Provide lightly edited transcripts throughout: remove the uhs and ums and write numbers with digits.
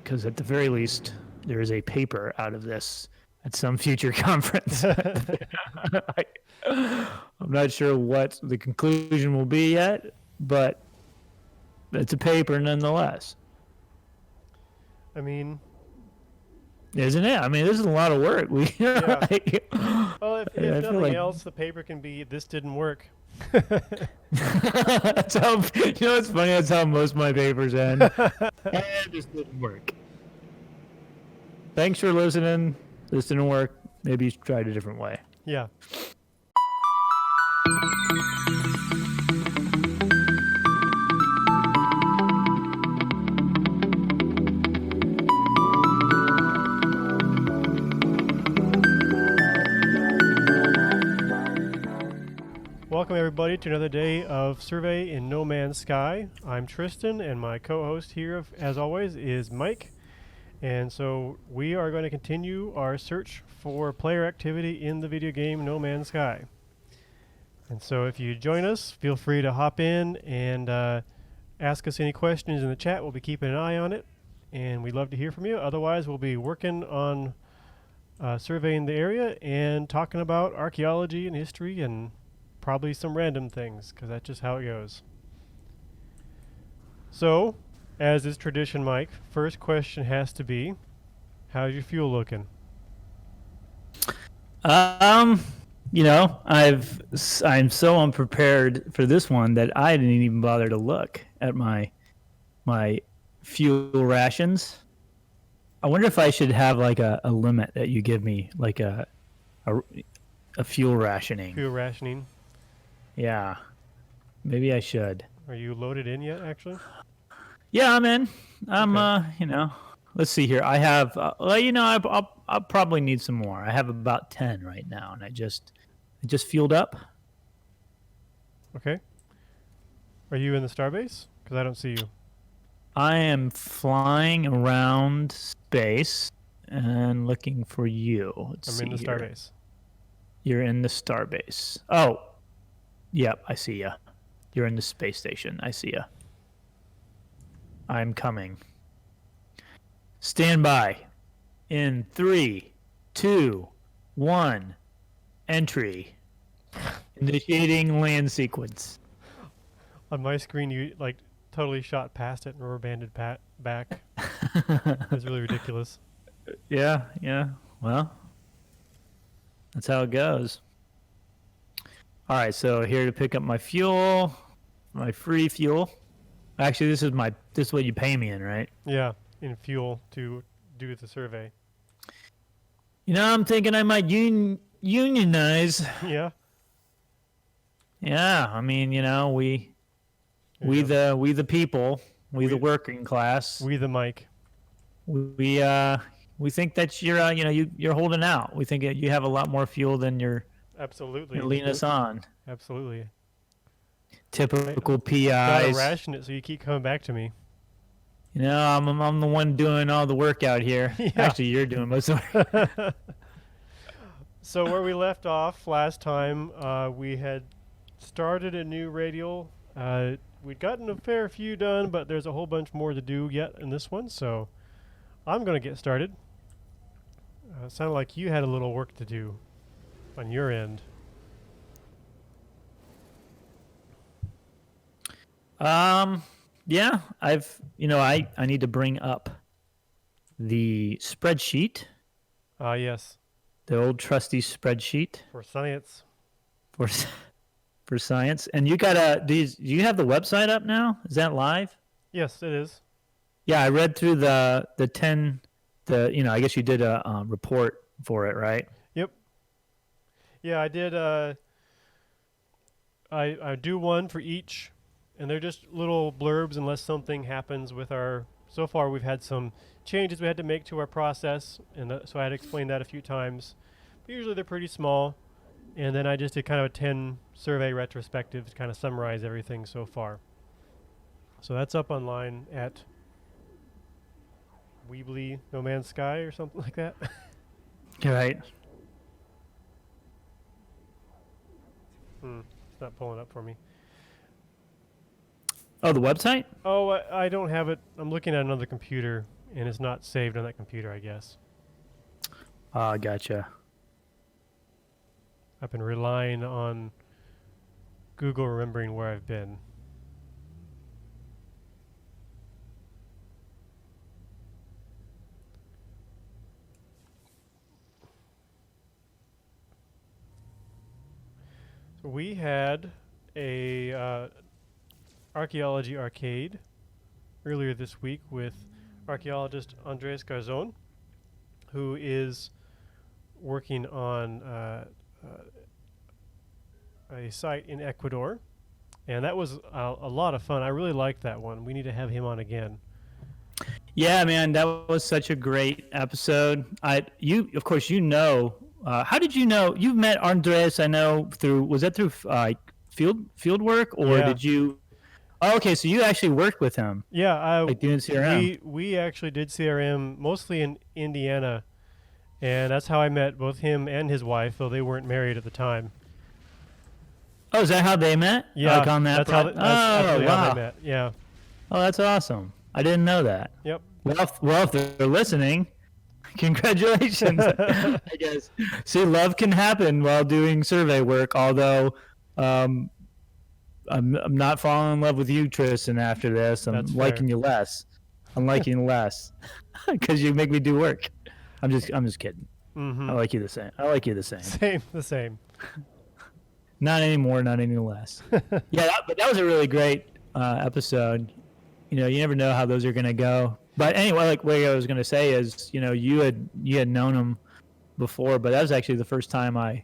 because at the very least, there is a paper out of this at some future conference. I'm not sure what the conclusion will be yet, but it's a paper nonetheless. I mean, isn't it? I mean, this is a lot of work. Yeah. Well, if nothing like else, the paper can be, this didn't work. that's how, it's funny. That's how most of my papers end. And this didn't work. Thanks for listening. This didn't work. Maybe you should try it a different way. Yeah. Welcome everybody to another day of Survey in No Man's Sky. I'm Tristan, and my co-host here, as always, is Mike. And so we are going to continue our search for player activity in the video game No Man's Sky. And so if you join us, feel free to hop in and ask us any questions in the chat. We'll be keeping an eye on it, and we'd love to hear from you. Otherwise, we'll be working on surveying the area and talking about archaeology and history and probably some random things, because that's just how it goes. So, as is tradition, Mike, first question has to be, how's your fuel looking? I'm so unprepared for this one that I didn't even bother to look at my fuel rations. I wonder if I should have like a limit that you give me, like a fuel rationing. Fuel rationing. Yeah, maybe I should. Are you loaded in yet, actually? Yeah, I'm in. I'm, Okay. Let's see here. I have, I'll probably need some more. I have about 10 right now, and I just fueled up. Okay. Are you in the starbase? Because I don't see you. I am flying around space and looking for you. I'm in the starbase. You're in the starbase. Oh, yep, I see ya. You're in the space station. I see ya. I'm coming. Stand by. In 3, 2, 1. Entry. Initiating land sequence. On my screen, you like totally shot past it and rubber banded back. It's really ridiculous. Yeah. Well, that's how it goes. All right, so here to pick up my fuel, my free fuel. Actually, this is what you pay me in, right? Yeah, in fuel to do the survey. I'm thinking I might unionize. Yeah. Yeah, I mean, we the people, we the working class. We the Mike. We think that you're holding out. We think that you have a lot more fuel than you're leading us on. Absolutely. Typical PIs. Gotta ration it so you keep coming back to me. I'm the one doing all the work out here. Yeah. Actually, you're doing most of it. So where we left off last time, we had started a new radial. We'd gotten a fair few done, but there's a whole bunch more to do yet in this one, so I'm going to get started. It sounded like you had a little work to do on your end. Yeah, I need to bring up the spreadsheet. Yes. The old trusty spreadsheet. For science. For science. And you do you have the website up now? Is that live? Yes, it is. Yeah, I read through the 10, I guess you did a report for it, right? Yep. Yeah, I did, I do one for each, and they're just little blurbs unless something happens with so far we've had some changes we had to make to our process, and so I had to explain that a few times. But usually they're pretty small, and then I just did kind of a 10 survey retrospective to kind of summarize everything so far. So that's up online at Weebly No Man's Sky or something like that. Right. It's not pulling up for me. Oh, the website? Oh, I don't have it. I'm looking at another computer, and it's not saved on that computer, I guess. Gotcha. I've been relying on Google remembering where I've been. So we had a Archaeology Arcade earlier this week with archaeologist Andres Garzon, who is working on a site in Ecuador, and that was a lot of fun. I really liked that one. We need to have him on again. Yeah, man, that was such a great episode. You, of course, how did you know? You've met Andres, I know, was that through field work, or Yeah. did you? Oh, okay, so you actually worked with him. Yeah, Like doing CRM. we actually did CRM mostly in Indiana, and that's how I met both him and his wife, though they weren't married at the time. Oh, is that how they met? Yeah, Like on that. that's how actually how wow. they met. Yeah. Oh, that's awesome. I didn't know that. Yep. Well, if they're listening, congratulations. I guess. See, love can happen while doing survey work. Although, I'm not falling in love with you, Tristan. After this, I'm That's liking fair. you less. I'm liking you less because you make me do work. I'm just kidding. Mm-hmm. I like you the same. I like you the same. The same. Not any more, not any less. Yeah, but that was a really great episode. You know, you never know how those are going to go. But anyway, like what I was going to say is, you know, you had known him before, but that was actually the first time I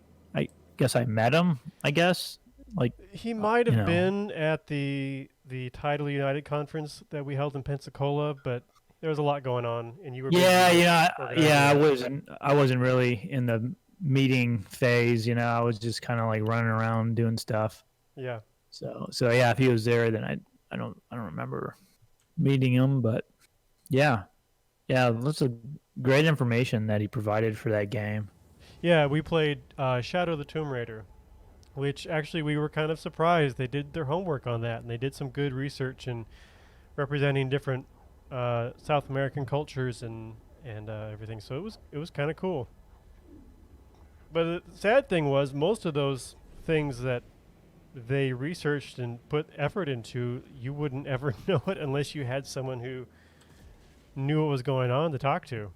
guess I met him. I guess like He might have you know. been at the Title United conference that we held in Pensacola, but there was a lot going on, and you were busy organizing it. I wasn't really in the meeting phase. You know, I was just kind of like running around doing stuff. Yeah. So yeah, if he was there, then I don't remember meeting him, but yeah, that's a great information that he provided for that game. Yeah, we played Shadow of the Tomb Raider, which actually we were kind of surprised. They did their homework on that, and they did some good research in representing different South American cultures and everything. So it was kind of cool. But the sad thing was, most of those things that they researched and put effort into, you wouldn't ever know it unless you had someone who knew what was going on to talk to.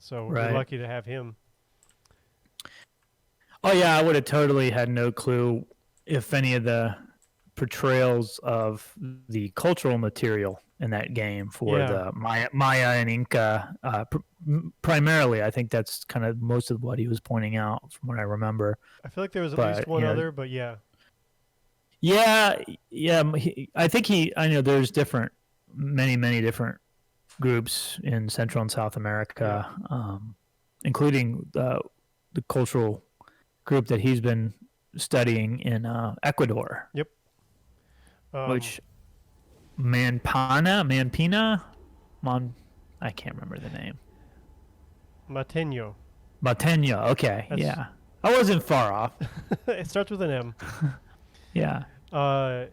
So Right. we're lucky to have him. Oh yeah, I would have totally had no clue if any of the portrayals of the cultural material in that game for Yeah. the Maya and Inca, primarily. I think that's kind of most of what he was pointing out from what I remember. I feel like there was at But, least one you know, other, but yeah. Yeah. I know there's many different groups in Central and South America, including the cultural group that he's been studying in Ecuador. Yep. Which Manpina, I can't remember the name. Mateño. Mateño. Okay, That's- yeah, I wasn't far off. It starts with an M. Yeah.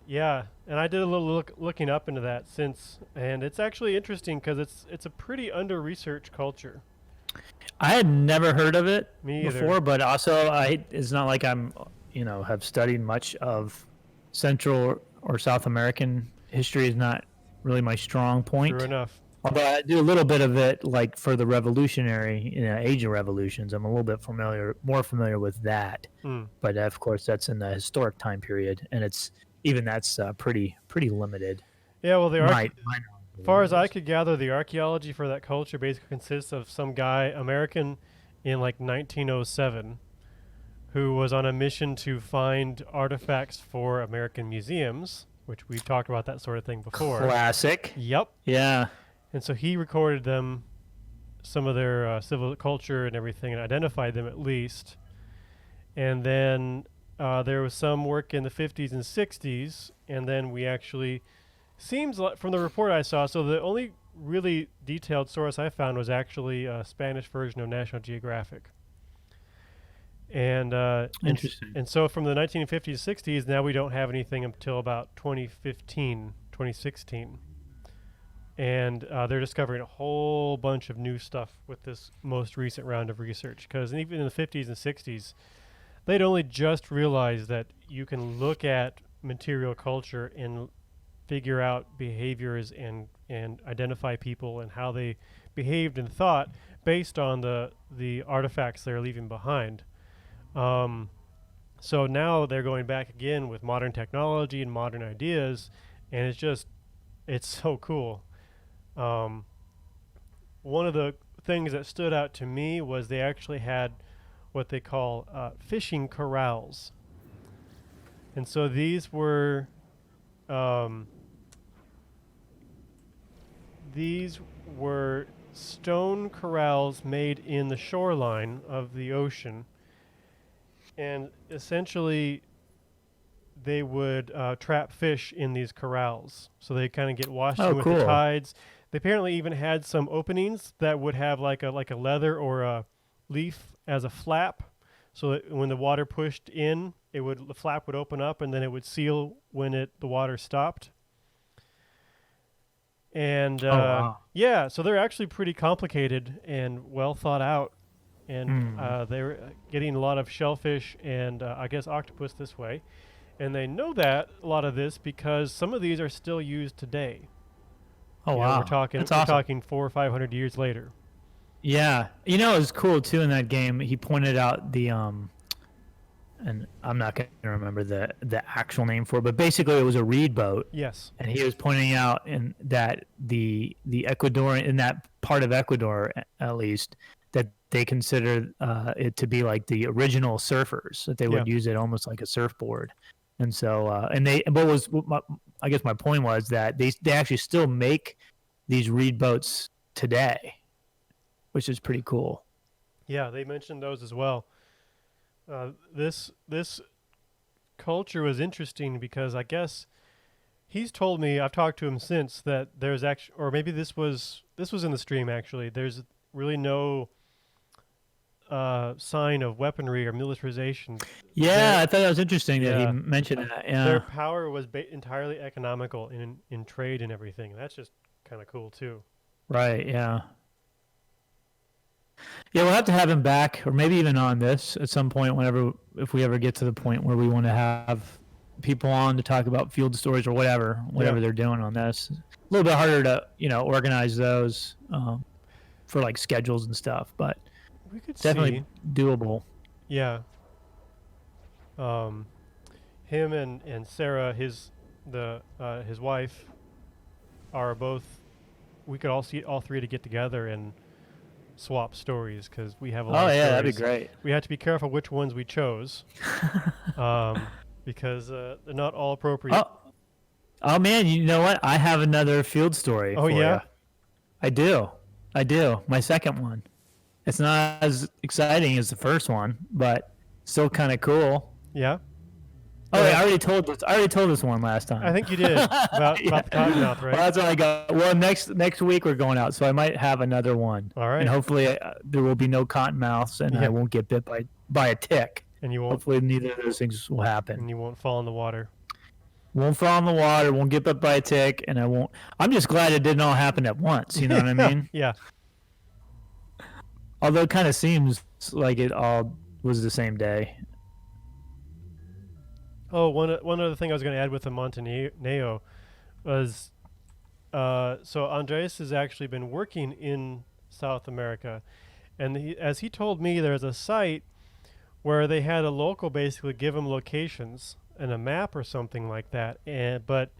Yeah, and I did a little looking up into that since, and it's actually interesting because it's a pretty under-researched culture. I had never heard of it Me either. before, but also it's not like I'm, have studied much of Central or South American history. Is not really my strong point. True enough. Although I do a little bit of it, like for the revolutionary, age of revolutions. I'm a little bit more familiar with that. Mm. But of course, that's in the historic time period, and that's pretty limited. Yeah, well, the My as far as I could gather, the archaeology for that culture basically consists of some guy, American, in like 1907, who was on a mission to find artifacts for American museums, which we've talked about that sort of thing before. Classic. Yep. Yeah. And so he recorded them, some of their civil culture and everything, and identified them at least. And then there was some work in the 50s and 60s, and then we actually, seems like from the report I saw, so the only really detailed source I found was actually a Spanish version of National Geographic. And Interesting. and so from the 1950s, 60s, now we don't have anything until about 2015, 2016. and they're discovering a whole bunch of new stuff with this most recent round of research. Because even in the 50s and 60s, they'd only just realized that you can look at material culture and figure out behaviors and identify people and how they behaved and thought based on the artifacts they're leaving behind. So now they're going back again with modern technology and modern ideas, and it's so cool. One of the things that stood out to me was they actually had what they call fishing corrals. And so these were stone corrals made in the shoreline of the ocean, and essentially they would trap fish in these corrals, so they kind of get washed in with the tides. They apparently even had some openings that would have like a leather or a leaf as a flap, so that when the water pushed in, the flap would open up and then it would seal when the water stopped. And yeah, so they're actually pretty complicated and well thought out. And they're getting a lot of shellfish and I guess octopus this way. And they know that, a lot of this, because some of these are still used today. Oh, wow. We're talking 400 or 500 years later. Yeah. You know, it was cool, too, in that game. He pointed out the, and I'm not going to remember the actual name for it, but basically it was a reed boat. Yes. And he was pointing out that the Ecuadorian, in that part of Ecuador, at least, that they consider it to be like the original surfers, that they would use it almost like a surfboard. And so, I guess my point was that they actually still make these reed boats today, which is pretty cool. Yeah, they mentioned those as well. This culture was interesting because I guess he's told me, I've talked to him since, that there's actually, or maybe this was in the stream actually, there's really no sign of weaponry or militarization. Yeah, I thought that was interesting that he mentioned that. Yeah. Their power was entirely economical in trade and everything. That's just kind of cool too. Right, yeah. Yeah, we'll have to have him back, or maybe even on this at some point, if we ever get to the point where we want to have people on to talk about field stories or whatever they're doing on this. A little bit harder to, organize those for like schedules and stuff, but we could definitely doable. Yeah. Him and Sarah, his wife, are both. We could all see all three to get together and swap stories, because we have a lot of stories. That'd be great. We have to be careful which ones we chose, because they're not all appropriate. Oh man, you know what? I have another field story. Oh yeah, you. I do. My second one. It's not as exciting as the first one, but still kind of cool. Yeah. Oh, I already told this one last time. I think you did about the cottonmouth, right? Well, that's what I got. Well, next week we're going out, so I might have another one. All right. And hopefully there will be no cottonmouths, and I won't get bit by a tick. And you won't. Hopefully neither of those things will happen. And you won't fall in the water. Won't fall in the water. Won't get bit by a tick, and I won't. I'm just glad it didn't all happen at once. You know what I mean? Yeah. Although it kind of seems like it all was the same day. Oh, one other thing I was going to add with the Mateño was, so Andres has actually been working in South America, and as he told me, there's a site where they had a local basically give him locations and a map or something like that, but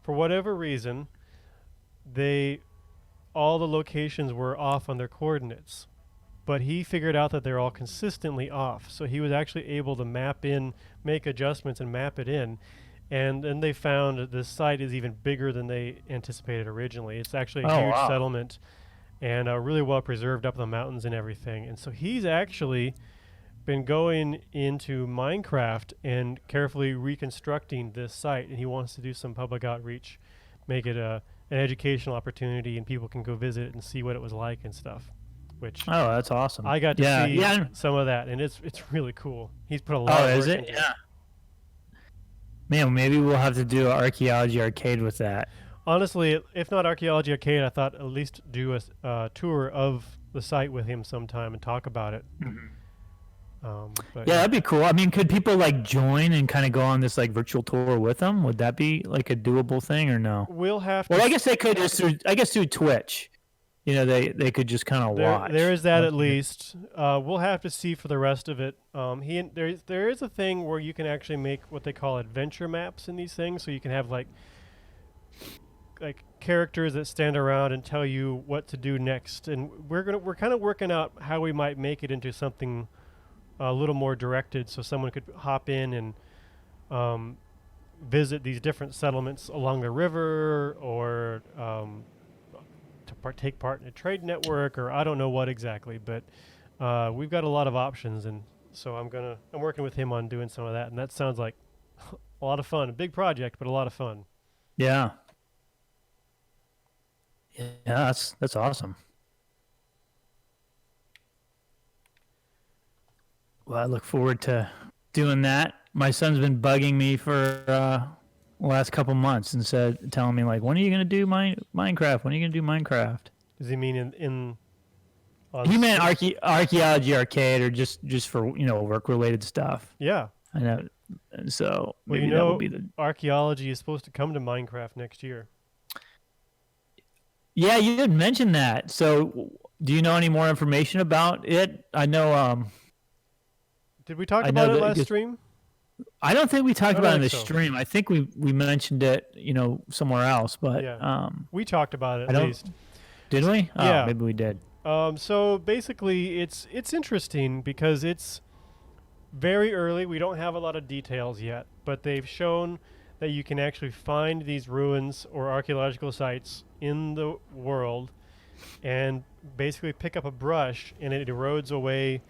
for whatever reason, all the locations were off on their coordinates. But he figured out that they're all consistently off. So he was actually able to make adjustments and map it in. And then they found that this site is even bigger than they anticipated originally. It's actually a huge settlement and really well preserved up in the mountains and everything. And so he's actually been going into Minecraft and carefully reconstructing this site. And he wants to do some public outreach, make it an educational opportunity, and people can go visit it and see what it was like and stuff. That's awesome. I got to see some of that, and it's really cool. He's put a lot of work into it. Man, maybe we'll have to do an Archaeology Arcade with that. Honestly, if not Archaeology Arcade, I thought at least do a tour of the site with him sometime and talk about it. But Yeah, that'd be cool. I mean, could people like join and kind of go on this like virtual tour with them? Would that be like a doable thing or no? we'll have Well, to. I guess they could just through, I guess through Twitch. You know, they could just kind of watch. There is that at least. We'll have to see for the rest of it. There is a thing where you can actually make what they call adventure maps in these things, so you can have like characters that stand around and tell you what to do next. And we're kind of working out how we might make it into something a little more directed, so someone could hop in and visit these different settlements along the river, or to take part in a trade network, or I don't know what exactly, but we've got a lot of options, and so I'm working with him on doing some of that, and that sounds like a lot of fun. A big project, but a lot of fun. Yeah. Yeah, that's awesome. Well, I look forward to doing that. My son's been bugging me for the last couple months and telling me like, when are you gonna do Minecraft? When are you gonna do Minecraft? Does he mean in He meant Archaeology Arcade, or just for work related stuff. Yeah. I know. And so Well, maybe that would be the. archaeology is supposed to come to Minecraft next year. Yeah, you did mention that. So, do you know any more information about it? I know. Did we talk I about know it that last just- stream? I don't think we talked I about it don't in the think so. stream. I think we mentioned it, somewhere else. But Yeah. We talked about it I at don't- least. did we? Oh, Yeah. maybe we did. So basically, it's interesting because it's very early. We don't have a lot of details yet, but they've shown that you can actually find these ruins or archaeological sites in the world and basically pick up a brush, and it erodes away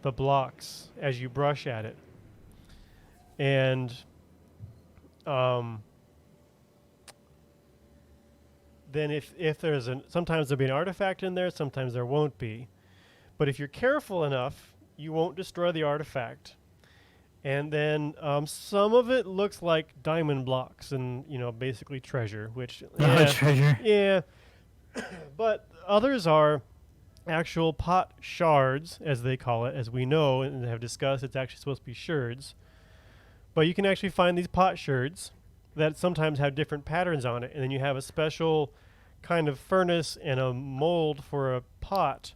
the blocks as you brush at it. And then if there's sometimes there'll be an artifact in there, sometimes there won't be. But if you're careful enough, you won't destroy the artifact. And then some of it looks like diamond blocks and, basically treasure, which, yeah, Treasure. yeah. But others are actual pot shards, as they call it, as we know and have discussed. It's actually supposed to be sherds. But you can actually find these pot sherds that sometimes have different patterns on it, and then you have a special kind of furnace and a mold for a pot,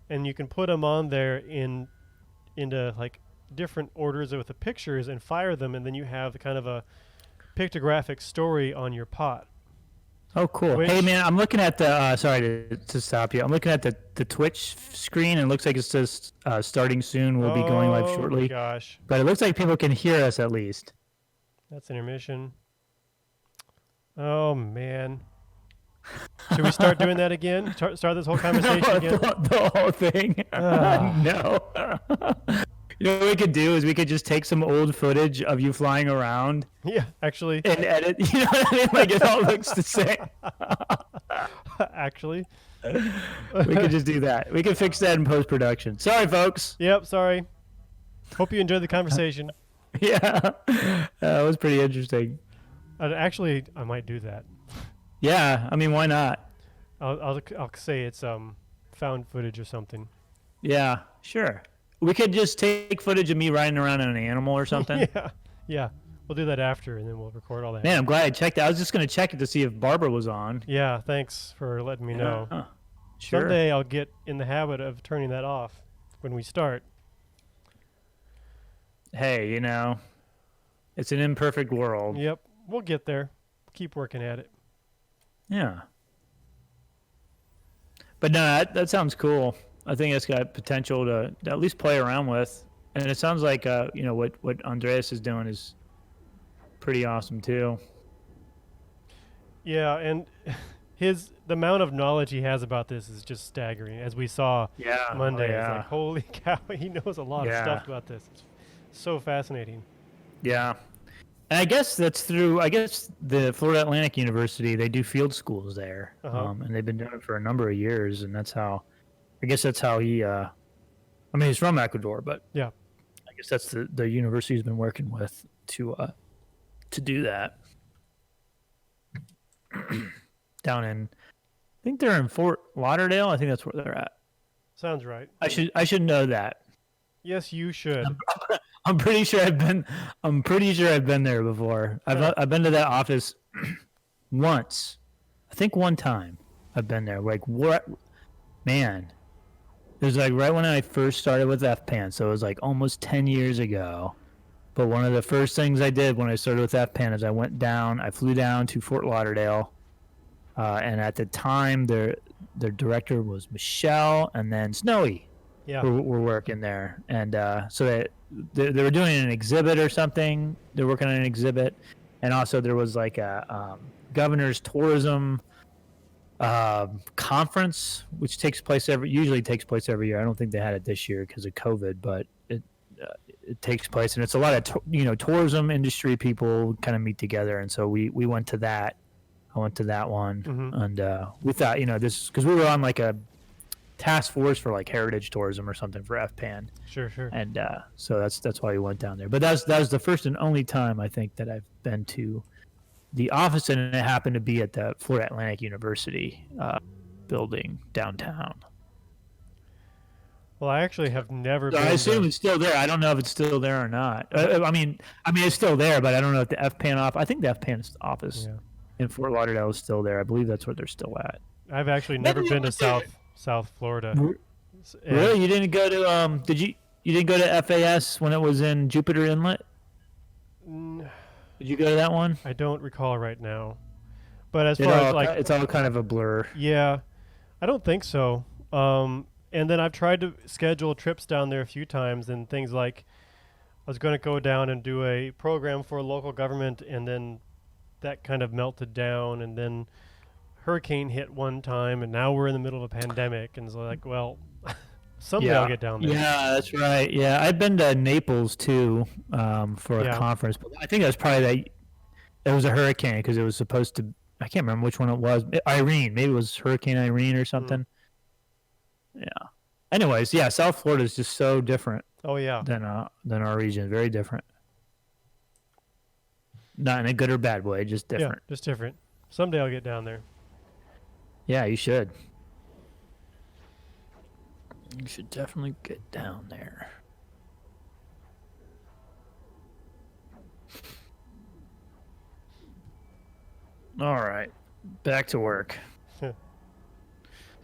and you can put them on there into like different orders with the pictures and fire them, and then you have kind of a pictographic story on your pot. Oh, cool. Which- Hey, man, I'm looking at the. Sorry to stop you. I'm looking at the Twitch screen, and it looks like it says starting soon. We'll be going live shortly. Gosh, But it looks like people can hear us at least. that's intermission. Oh man, should we start doing that again? Start this whole conversation again? the whole thing. No. You know what we could do is we could just take some old footage of you flying around Yeah, actually, and edit. You know what I mean? Like it all looks the same. actually. We could just do that. We could fix that in post production. Sorry, folks. Yep, sorry. Hope you enjoyed the conversation. Yeah, it was pretty interesting. Actually, I might do that. Yeah, I mean, why not? I'll say it's found footage or something. Yeah, sure. We could just take footage of me riding around on an animal or something. Yeah. We'll do that after, and then we'll record all that. Man, I'm glad I checked that. I was just going to check it to see if Barbara was on. Yeah, thanks for letting me know. Yeah, sure. Someday I'll get in the habit of turning that off when we start. Hey, it's an imperfect world. Yep, we'll get there. Keep working at it. Yeah. But no, that sounds cool. I think it's got potential to at least play around with. And it sounds like, what Andres is doing is pretty awesome too. Yeah, and the amount of knowledge he has about this is just staggering. As we saw Monday, Oh, it's yeah. like, holy cow, he knows a lot of stuff about this. It's so fascinating. Yeah. And I guess that's through, the Florida Atlantic University, they do field schools there. Uh-huh. And they've been doing it for a number of years. And that's how he, he's from Ecuador, but Yeah. I guess that's the university he's been working with to do that. down in. I think they're in Fort Lauderdale. I think that's where they're at. Sounds right. I should know that. Yes, you should. I'm pretty sure I've been there before. I've been to that office once. I think one time I've been there. Like what, man? It was like right when I first started with FPAN, so it was like almost 10 years ago. But one of the first things I did when I started with FPAN is I flew down to Fort Lauderdale, and at the time their director was Michelle, and then Snowy. Yeah. Were working there, and so they were doing an exhibit or something. They're working on an exhibit, and also there was like a governor's tourism conference, which usually takes place every year. I don't think they had it this year because of COVID, but it takes place, and it's a lot of tourism industry people kind of meet together, and so we went to that. I went to that one, and we thought this because we were on like a task force for like heritage tourism or something for FPAN. Sure. And so that's why we went down there. But that was the first and only time I think that I've been to the office, and it happened to be at the Florida Atlantic University building downtown. Well, I actually have never been. I assume it's still there. I don't know if it's still there or not. I mean, it's still there, but I don't know if the FPAN office. I think the FPAN office in Fort Lauderdale is still there. I believe that's where they're still at. I've actually never been to South Florida. Really? You didn't go to you didn't go to FAS when it was in Jupiter Inlet? Did you go to that one? I don't recall right now. But as far as like it's all kind of a blur. Yeah. I don't think so. And then I've tried to schedule trips down there a few times, and things like I was going to go down and do a program for local government, and then that kind of melted down, and then hurricane hit one time, and now we're in the middle of a pandemic, and so like, well, someday I'll get down there. Yeah, that's right. Yeah, I've been to Naples too for a conference, but I think that was probably it was a hurricane because it was supposed to. I can't remember which one it was. Irene, maybe it was Hurricane Irene or something. Yeah. Anyways, yeah, South Florida is just so different. Oh yeah. Than our region, very different. Not in a good or bad way, just different. Yeah, just different. Someday I'll get down there. Yeah, you should. You should definitely get down there. All right, back to work.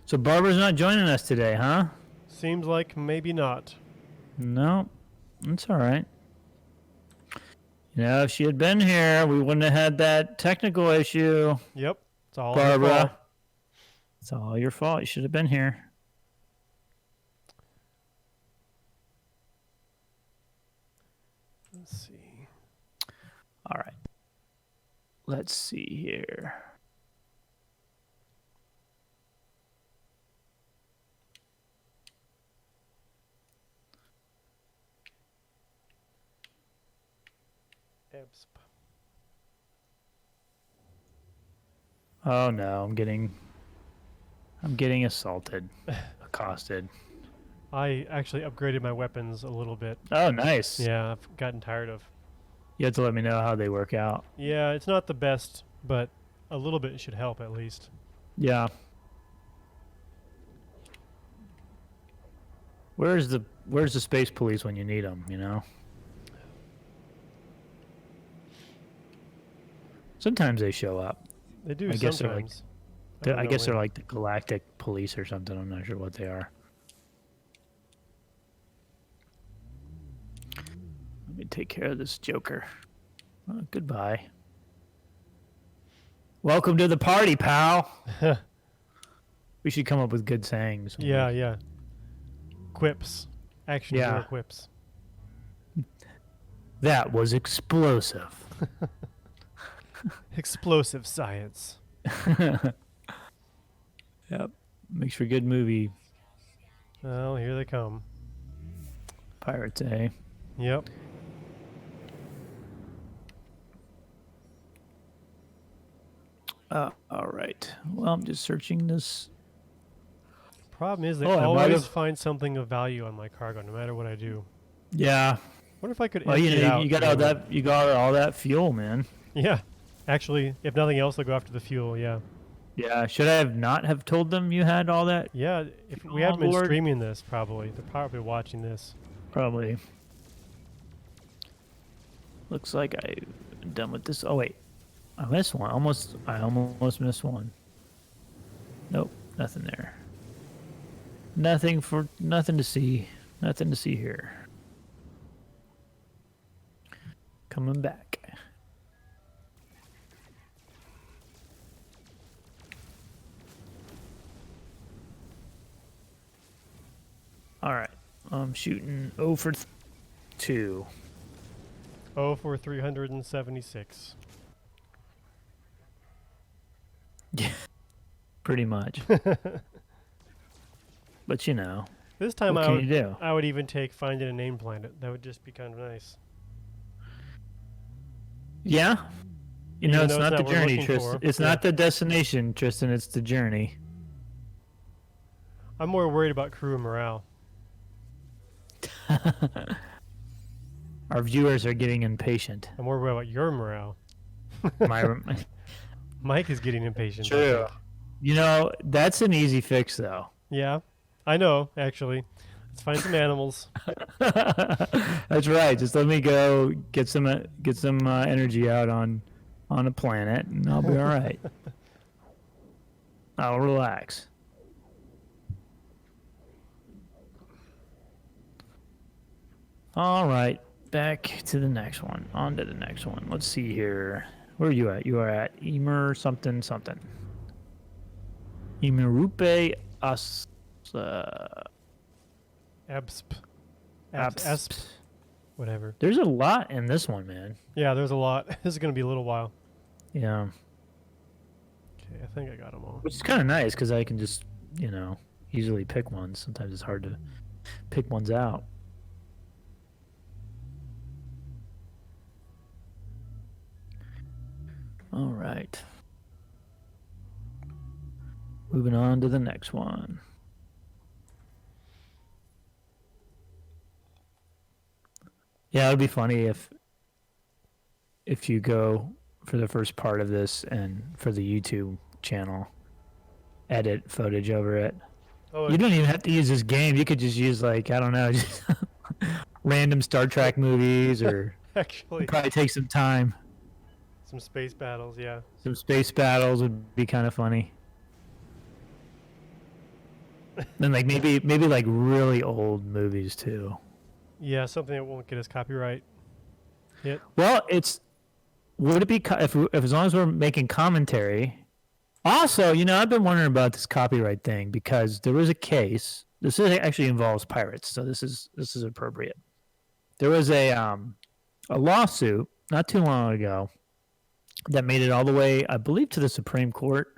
So Barbara's not joining us today, huh? Seems like maybe not. No, it's all right. If she had been here, we wouldn't have had that technical issue. Yep, it's all Barbara. your fault. It's all your fault. You should have been here. Let's see. All right. Let's see here. Oh no, I'm getting assaulted, accosted. I actually upgraded my weapons a little bit. Oh, nice. Yeah, I've gotten tired of. You have to let me know how they work out. Yeah, it's not the best, but a little bit should help at least. Yeah. Where's the space police when you need them, Sometimes they show up. They do I guess sometimes. I guess they're like the galactic police or something. I'm not sure what they are. Let me take care of this joker. Oh, goodbye. Welcome to the party, pal. We should come up with good sayings. Yeah. Quips. Action hero quips. That was explosive. Explosive science. Yep. Makes for a good movie. Well, here they come. Pirates, eh? Yep. All right. Well, I'm just searching this. Problem is, they always find something of value on my cargo, no matter what I do. Yeah. What if I could? Well, you got all that. You got all that fuel, man. Yeah. Actually, if nothing else, they'll go after the fuel. Yeah. Yeah, should I have not have told them you had all that? Yeah. If fuel we haven't on been board? streaming this, probably they're probably watching this. Probably. Looks like I'm done with this. Oh wait, I missed one. I almost missed one. Nope, nothing there. Nothing to see. Nothing to see here. Coming back. All right, I'm shooting 0 for 2. Oh, for 376. Yeah, pretty much. But you know, This time what can you do? I would even take finding a named planet. That would just be kind of nice. Yeah. You Even know, it's though not the what we're journey, looking Tristan. for. It's not the destination, Tristan. It's the journey. I'm more worried about crew and morale. Our viewers are getting impatient. I'm more worried about your morale. My, Mike is getting impatient. I True. think. You know, that's an easy fix, though. Yeah, I know. Actually, let's find some animals. That's right. Just let me go get some energy out on a planet, and I'll be all right. I'll relax. All right, back to the next one. On to the next one. Let's see here. Where are you at? You are at Emer something something. Emerupe As. Absp. Abs- Esp. Whatever. There's a lot in this one, man. Yeah, there's a lot. This is gonna be a little while. Yeah. Okay, I think I got them all. Which is kind of nice because I can just, easily pick ones. Sometimes it's hard to pick ones out. All right. Moving on to the next one. Yeah, it would be funny if you go for the first part of this and for the YouTube channel, edit footage over it. Oh, You don't even have to use this game. You could just use I don't know, just random Star Trek movies, or actually, probably take some time. some space battles. Yeah. Some space battles would be kind of funny. And maybe really old movies too. Yeah, something that won't get us copyright hit. Well, would it be if as long as we're making commentary? Also, I've been wondering about this copyright thing because there was a case. This actually involves pirates, so this is appropriate. There was a lawsuit not too long ago that made it all the way, I believe, to the Supreme Court,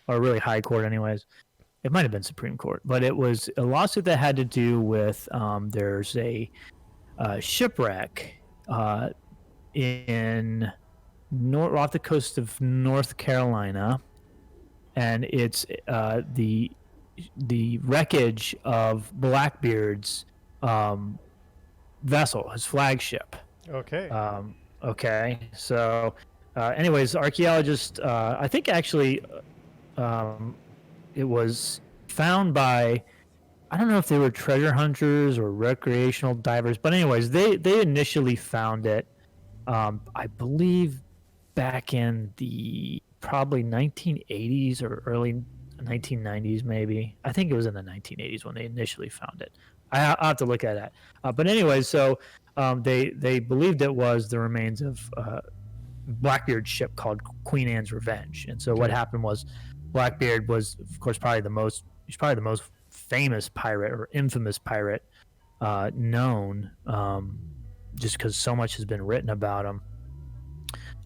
or really high court, anyways. It might have been Supreme Court, but it was a lawsuit that had to do with there's a shipwreck in off the coast of North Carolina, and it's the wreckage of Blackbeard's vessel, his flagship. Okay. Okay, so anyways, archaeologists, I think actually it was found by, I don't know if they were treasure hunters or recreational divers, but anyways, they initially found it, I believe, back in the probably 1980s or early 1990s, maybe. I think it was in the 1980s when they initially found it. I'll have to look at that. But anyways, so they believed it was the remains of Blackbeard's ship called Queen Anne's Revenge. And so what happened was Blackbeard was, of course, probably the most famous pirate, or infamous pirate known, just because so much has been written about him.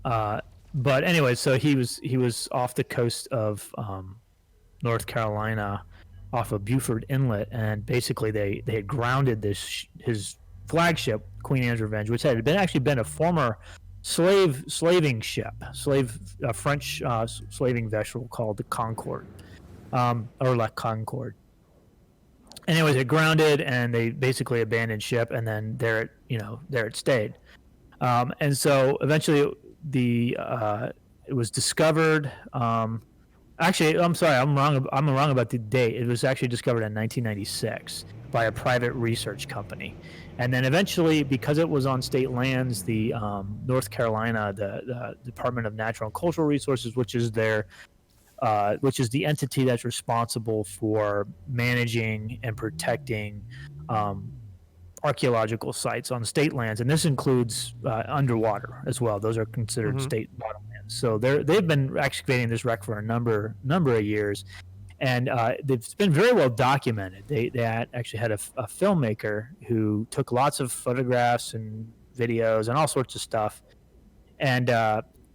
But anyway, so he was off the coast of North Carolina, off of Beaufort Inlet, and basically they had grounded his flagship, Queen Anne's Revenge, which had actually been a former slaving ship, French slaving vessel called the Concorde, or La Concorde. Anyways, it grounded, and they basically abandoned ship, and then there it stayed. And so eventually it was discovered. Actually, I'm sorry, I'm wrong. I'm wrong about the date. It was actually discovered in 1996 by a private research company, and then eventually, because it was on state lands, the North Carolina, the Department of Natural and Cultural Resources, which is the entity that's responsible for managing and protecting archaeological sites on state lands, and this includes underwater as well. Those are considered state bottomlands. So they've been excavating this wreck for a number of years, and it's been very well documented. They actually had a filmmaker who took lots of photographs and videos and all sorts of stuff, and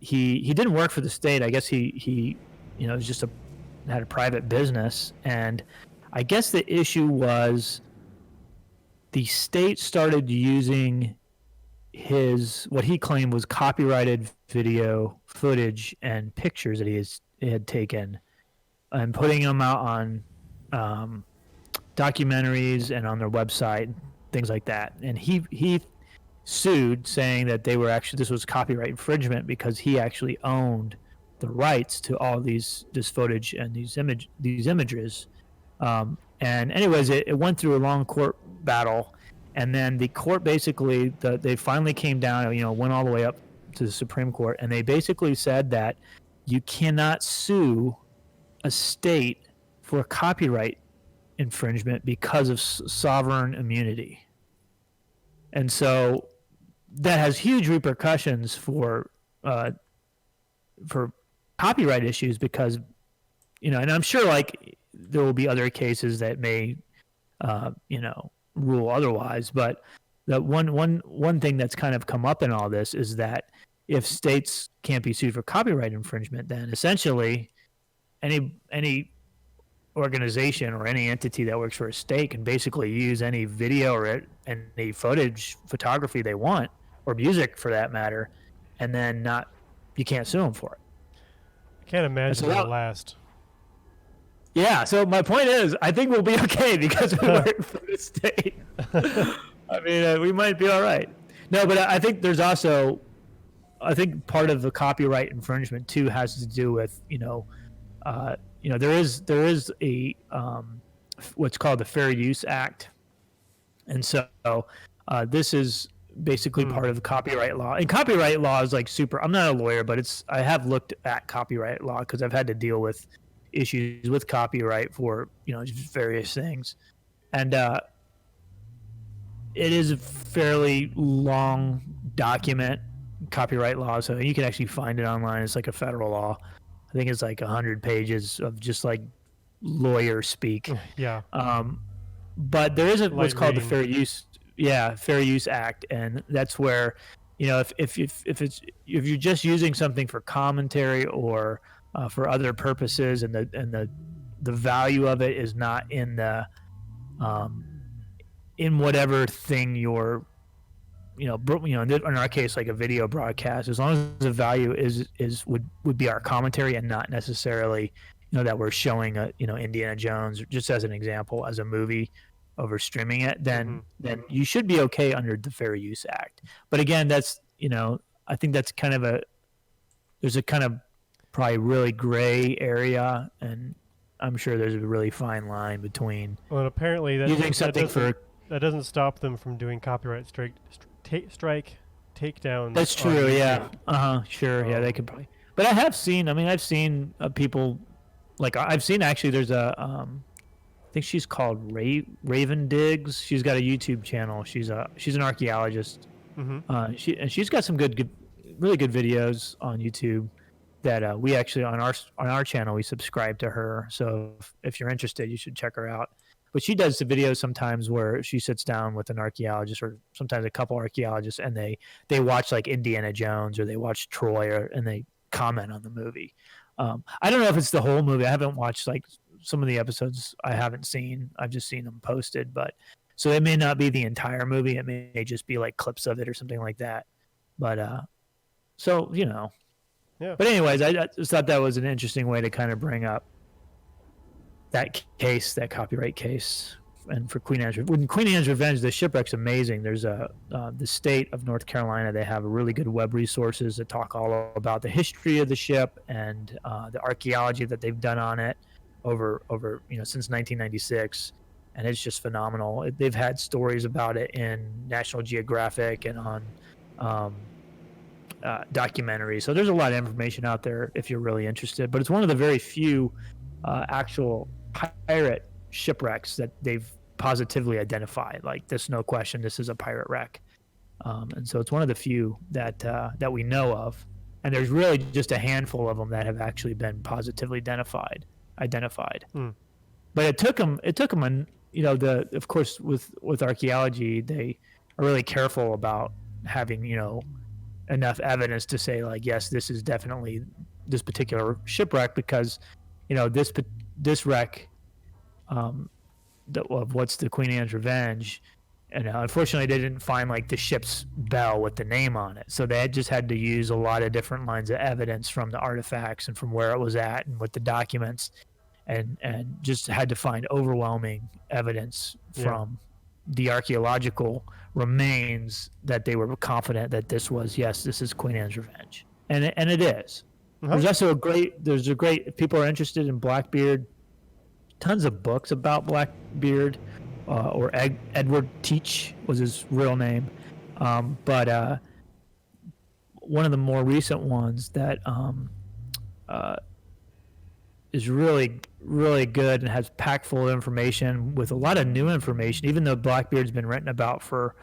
he didn't work for the state. I guess he was just had a private business, and I guess the issue was the state started using what he claimed was copyrighted video footage and pictures that he had taken, and putting them out on documentaries and on their website, things like that. And he sued, saying that this was copyright infringement because he actually owned the rights to all this footage and these images. And anyways, it went through a long court battle, and then the court basically they finally came down, went all the way up to the Supreme Court, and they basically said that you cannot sue a state for copyright infringement because of sovereign immunity. And so that has huge repercussions for copyright issues, because and I'm sure like there will be other cases that may rule otherwise, but the one thing that's kind of come up in all this is that if states can't be sued for copyright infringement, then essentially any organization or any entity that works for a state can basically use any video or any photography they want, or music for that matter, and then you can't sue them for it. I can't imagine that'll last. Yeah, so my point is, I think we'll be okay because we work for the state. I mean, we might be all right. No, but I think there's also, part of the copyright infringement too has to do with, there is a what's called the Fair Use Act, and so this is basically part of the copyright law. And copyright law is like super. I'm not a lawyer, but I have looked at copyright law because I've had to deal with issues with copyright for just various things, and it is a fairly long document, copyright law, so you can actually find it online. It's like a federal law. I think it's like 100 pages of just like lawyer speak. Yeah. But there is what's called the Fair Use Act, and that's where if you're just using something for commentary or for other purposes, and the value of it is not in the in whatever thing you're in our case, like a video broadcast, as long as the value would be our commentary and not necessarily that we're showing Indiana Jones, just as an example, as a movie over streaming it, then you should be okay under the Fair Use Act. But again, that's I think that's there's a kind of probably really gray area, and I'm sure there's a really fine line between apparently using something that doesn't stop them from doing copyright strike takedowns. That's true. Yeah. Sure. Yeah, they could probably. But I've seen people, like I've seen actually. There's I think she's called Raven Diggs. She's got a YouTube channel. She's an archaeologist. She's got some really good videos on YouTube that we actually on our channel we subscribe to her. So if you're interested, you should check her out. But she does the videos sometimes where she sits down with an archaeologist, or sometimes a couple archaeologists, and they watch like Indiana Jones, or they watch Troy, and they comment on the movie. I don't know if it's the whole movie. I haven't watched like some of the episodes. I haven't seen. I've just seen them posted. But so it may not be the entire movie. It may just be like clips of it or something like that. But so Yeah. But anyways, I just thought that was an interesting way to kind of bring up that copyright case. and for Queen Anne's. When Queen Anne's Revenge, the shipwreck's amazing. There's the state of North Carolina. They have really good web resources that talk all about the history of the ship and the archaeology that they've done on it over since 1996, and it's just phenomenal. They've had stories about it in National Geographic and on documentaries. So there's a lot of information out there if you're really interested. But it's one of the very few actual pirate shipwrecks that they've positively identified. Like, there's no question this is a pirate wreck, and so it's one of the few that we know of. And there's really just a handful of them that have actually been positively identified. But it took them, of course, with archaeology, they are really careful about having enough evidence to say, like, yes, this is definitely this particular shipwreck, because this wreck of what's the Queen Anne's Revenge, and unfortunately they didn't find like the ship's bell with the name on it, so they just had to use a lot of different lines of evidence from the artifacts and from where it was at and with the documents, and just had to find overwhelming evidence from the archaeological remains that they were confident that this is Queen Anne's Revenge, and it is. There's also a great, if people are interested in Blackbeard, tons of books about Blackbeard, or Edward Teach was his real name. But one of the more recent ones that is really, really good and has packed full of information with a lot of new information, even though Blackbeard's been written about for,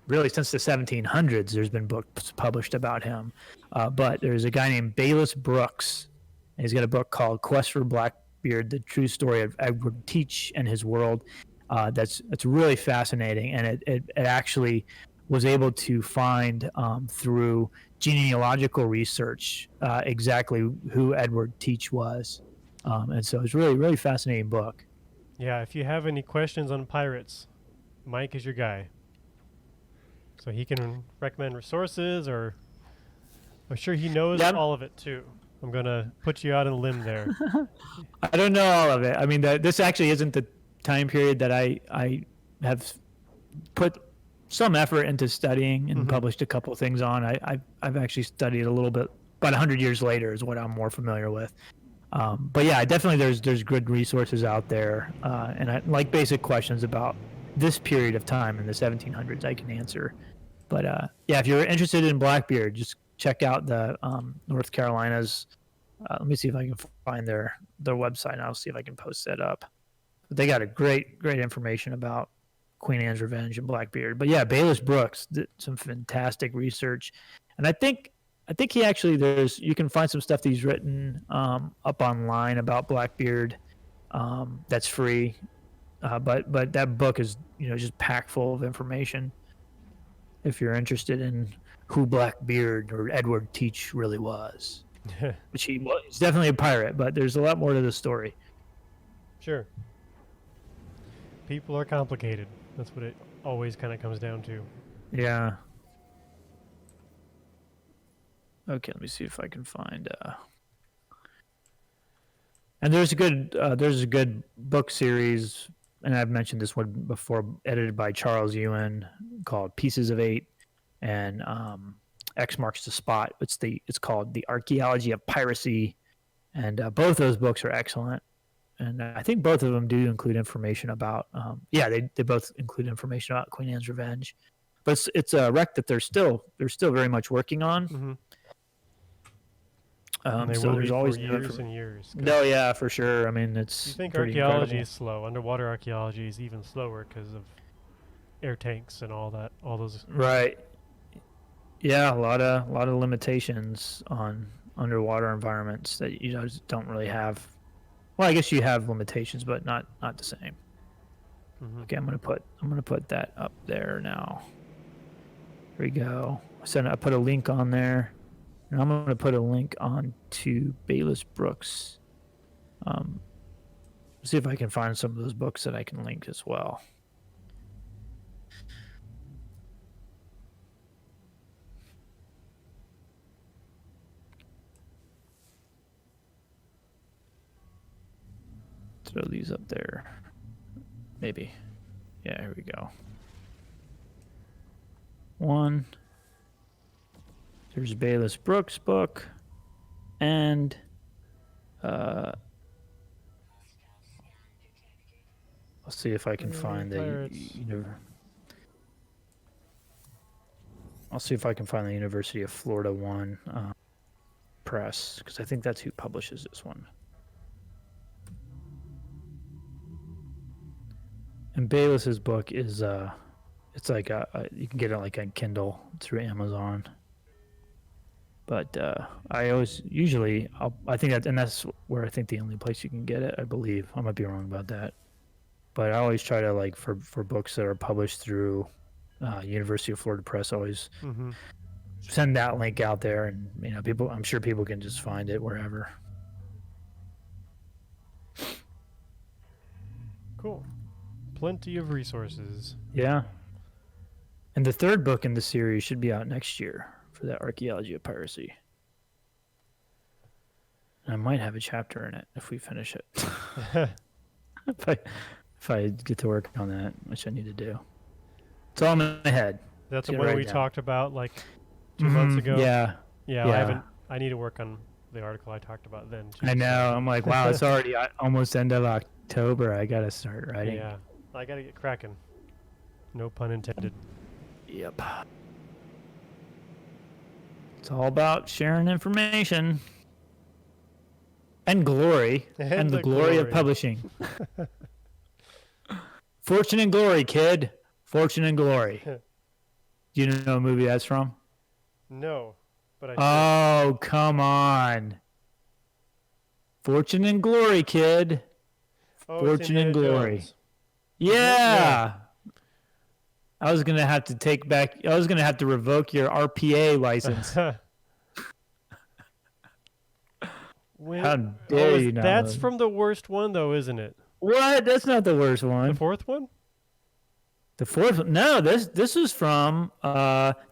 really since the 1700s. There's been books published about him. But there's a guy named Bayless Brooks. And he's got a book called Quest for Blackbeard, The True Story of Edward Teach and His World. That's really fascinating. And it actually was able to find through genealogical research exactly who Edward Teach was. And so it's really, really fascinating book. Yeah, if you have any questions on pirates, Mike is your guy. So he can recommend resources, or I'm sure he knows all of it too. I'm going to put you out on a limb there. I don't know all of it. I mean, this actually isn't the time period that I have put some effort into studying and published a couple of things on. I've actually studied a little bit, about 100 years later is what I'm more familiar with. But yeah, definitely there's good resources out there. And I like basic questions about this period of time in the 1700s I can answer. But yeah, if you're interested in Blackbeard, just check out the North Carolina's. Let me see if I can find their website, and I'll see if I can post that up. But they got a great information about Queen Anne's Revenge and Blackbeard. But yeah, Bayless Brooks did some fantastic research, and I think he actually, you can find some stuff that he's written up online about Blackbeard. That's free, but that book is just packed full of information. If you're interested in who Blackbeard or Edward Teach really was. Which he's definitely a pirate, but there's a lot more to the story. Sure. People are complicated. That's what it always kind of comes down to. Yeah. Okay, let me see if I can find. And there's a good book series, and I've mentioned this one before, edited by Charles Ewan, called Pieces of Eight, and X Marks the Spot. It's called The Archaeology of Piracy, and both those books are excellent. And I think both of them do include information about they both include information about Queen Anne's Revenge, but it's a wreck that they're still very much working on. They so will there's be always for years and years. No, yeah, for sure. I mean, it's. You think pretty archaeology incredible. is slow? Underwater archaeology is even slower because of air tanks and all those. Right. Yeah, a lot of limitations on underwater environments that you just don't really have. Well, I guess you have limitations, but not the same. Okay, I'm gonna put that up there now. Here we go. I put a link on there, and I'm gonna put a link on to Bayless Brooks. See if I can find some of those books that I can link as well. throw these up there. Maybe. Yeah, here we go. 1. There's Bayless Brooks' book. And I'll see if I can find the I'll see if I can find the University of Florida one press, because I think that's who publishes this one. And Bayless's book is it's like you can get it like on Kindle through Amazon. But I think that's where I think the only place you can get it, I believe. I might be wrong about that. But I always try to, like, for books that are published through University of Florida Press, always send that link out there, and I'm sure people can just find it wherever. Cool. Plenty of resources. Yeah. And the 3rd book in the series should be out next year for that Archaeology of Piracy. And I might have a chapter in it if we finish it. If I get to work on that, which I need to do. It's all in my head. That's the one we talked about like 2 months ago. Yeah. I need to work on the article I talked about then too. I know. I'm like, wow, it's already almost end of October. I gotta start writing. Yeah, I gotta get cracking. No pun intended. Yep. It's all about sharing information and glory, and the glory of publishing. Fortune and Glory, kid. Fortune and Glory. Do you know what movie that's from? No, but Oh, come on. Fortune and Glory, kid. Fortune and Glory. Jones. Yeah. I was going to have to revoke your RPA license. How dare you not? That's from the worst one, though, isn't it? What? That's not the worst one. The 4th one? The 4th one? No, this is from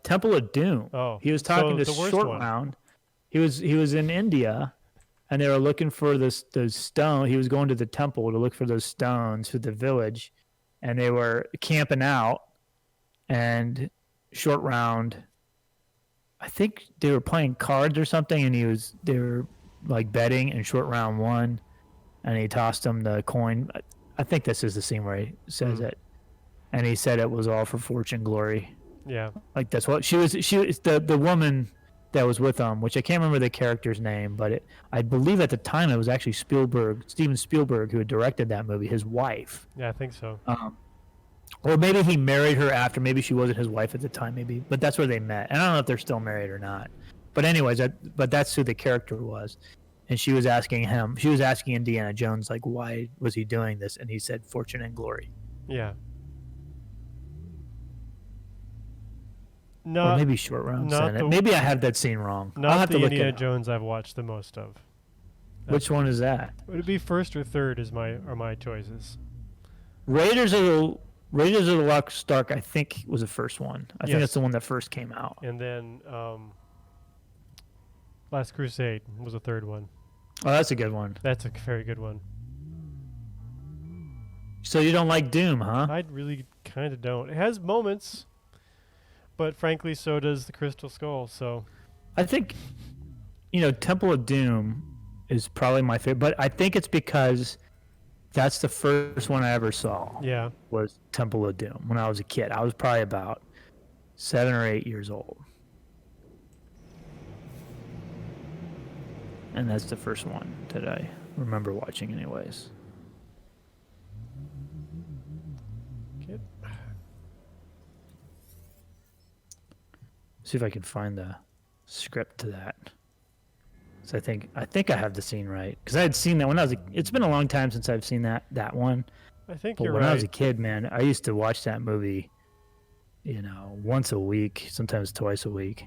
Temple of Doom. Oh, he was talking to Short Round. He was in India, and they were looking for those stone. He was going to the temple to look for those stones for the village, and they were camping out. And Short Round, I think they were playing cards or something, and they were like betting, and Short Round won, and he tossed him the coin. I think this is the scene where he says it, and he said it was all for fortune glory. Yeah, like that's what she was the woman that was with him, which I can't remember the character's name, but I believe at the time it was actually Steven Spielberg, who had directed that movie, his wife. Yeah, I think so. Or maybe he married her after. Maybe she wasn't his wife at the time. Maybe, but that's where they met. And I don't know if they're still married or not. But anyways, but that's who the character was. And she was asking him. She was asking Indiana Jones, like, why was he doing this? And he said, "Fortune and glory." Yeah. Or maybe Short Round said it. Maybe I have that scene wrong. I'll have to look Indiana it up. Jones I've watched the most of. Which one is that? Would it be 1st or 3rd? Are my choices? Raiders of the Lost Ark, I think, was the first one. I think that's the one that first came out. And then Last Crusade was the 3rd one. Oh, that's a good one. That's a very good one. So you don't like Doom, huh? I really kind of don't. It has moments, but frankly, so does the Crystal Skull. So I think, Temple of Doom is probably my favorite, but I think it's because that's the first one I ever saw. Yeah. Was Temple of Doom when I was a kid. I was probably about 7 or 8 years old. And that's the first one that I remember watching anyways. Okay. See if I can find the script to that. So I think I have the scene right, because I had seen that when I was. It's been a long time since I've seen that one. I think But you're when right. I was a kid, man, I used to watch that movie, once a week, sometimes twice a week.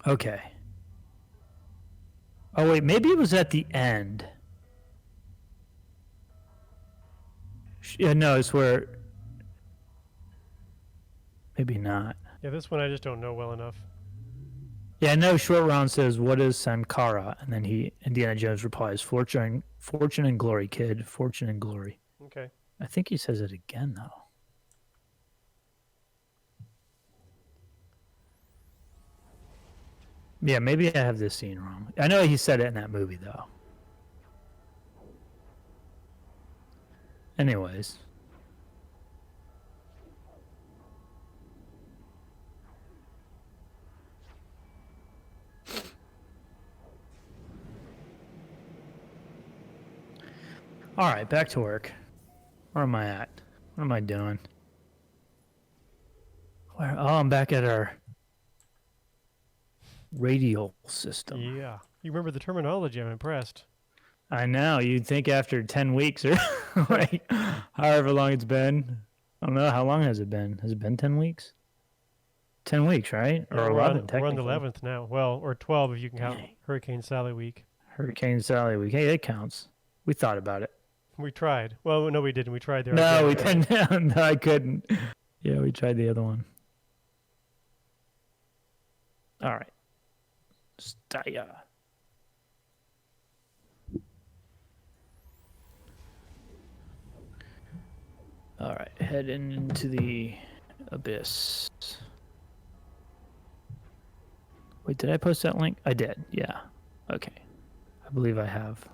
Okay. Oh, wait, maybe it was at the end. Yeah, no, it's where... Maybe not. Yeah, this one I just don't know well enough. Yeah, no. Short Round says, "What is Sankara?" And then Indiana Jones replies, Fortune and glory, kid. Fortune and glory." Okay. I think he says it again though. Yeah, maybe I have this scene wrong. I know he said it in that movie though. Anyways. All right, back to work. Where am I at? What am I doing? Where? Oh, I'm back at our radial system. Yeah. You remember the terminology. I'm impressed. I know. You'd think after 10 weeks or like, however long it's been. I don't know. How long has it been? Has it been 10 weeks? 10 weeks, right? Or Yeah, 11, we're on the technically. 11th now. Well, or 12 if you can count Dang. Hurricane Sally week. Hurricane Sally week. Hey, it counts. We thought about it. We tried. Well, no, we didn't. We tried there. No, we couldn't. No, I couldn't. Yeah, we tried the other one. All right. Staya. All right, heading into the abyss. Wait, did I post that link? I did, yeah. Okay. I believe I have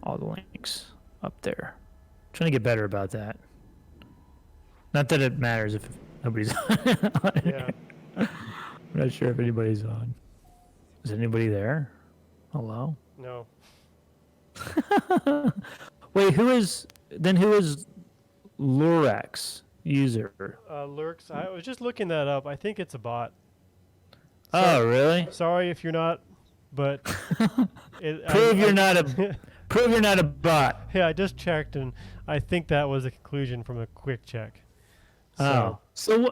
all the links up there. Trying to get better about that. Not that it matters if nobody's on. Yeah. I'm not sure if anybody's on. Is anybody there? Hello? No. Wait, who is Lurex user? Lurks. I was just looking that up. I think it's a bot. Oh, really? Sorry if you're not, but Prove you're not a bot. Yeah, I just checked, and I think that was a conclusion from a quick check. Oh, so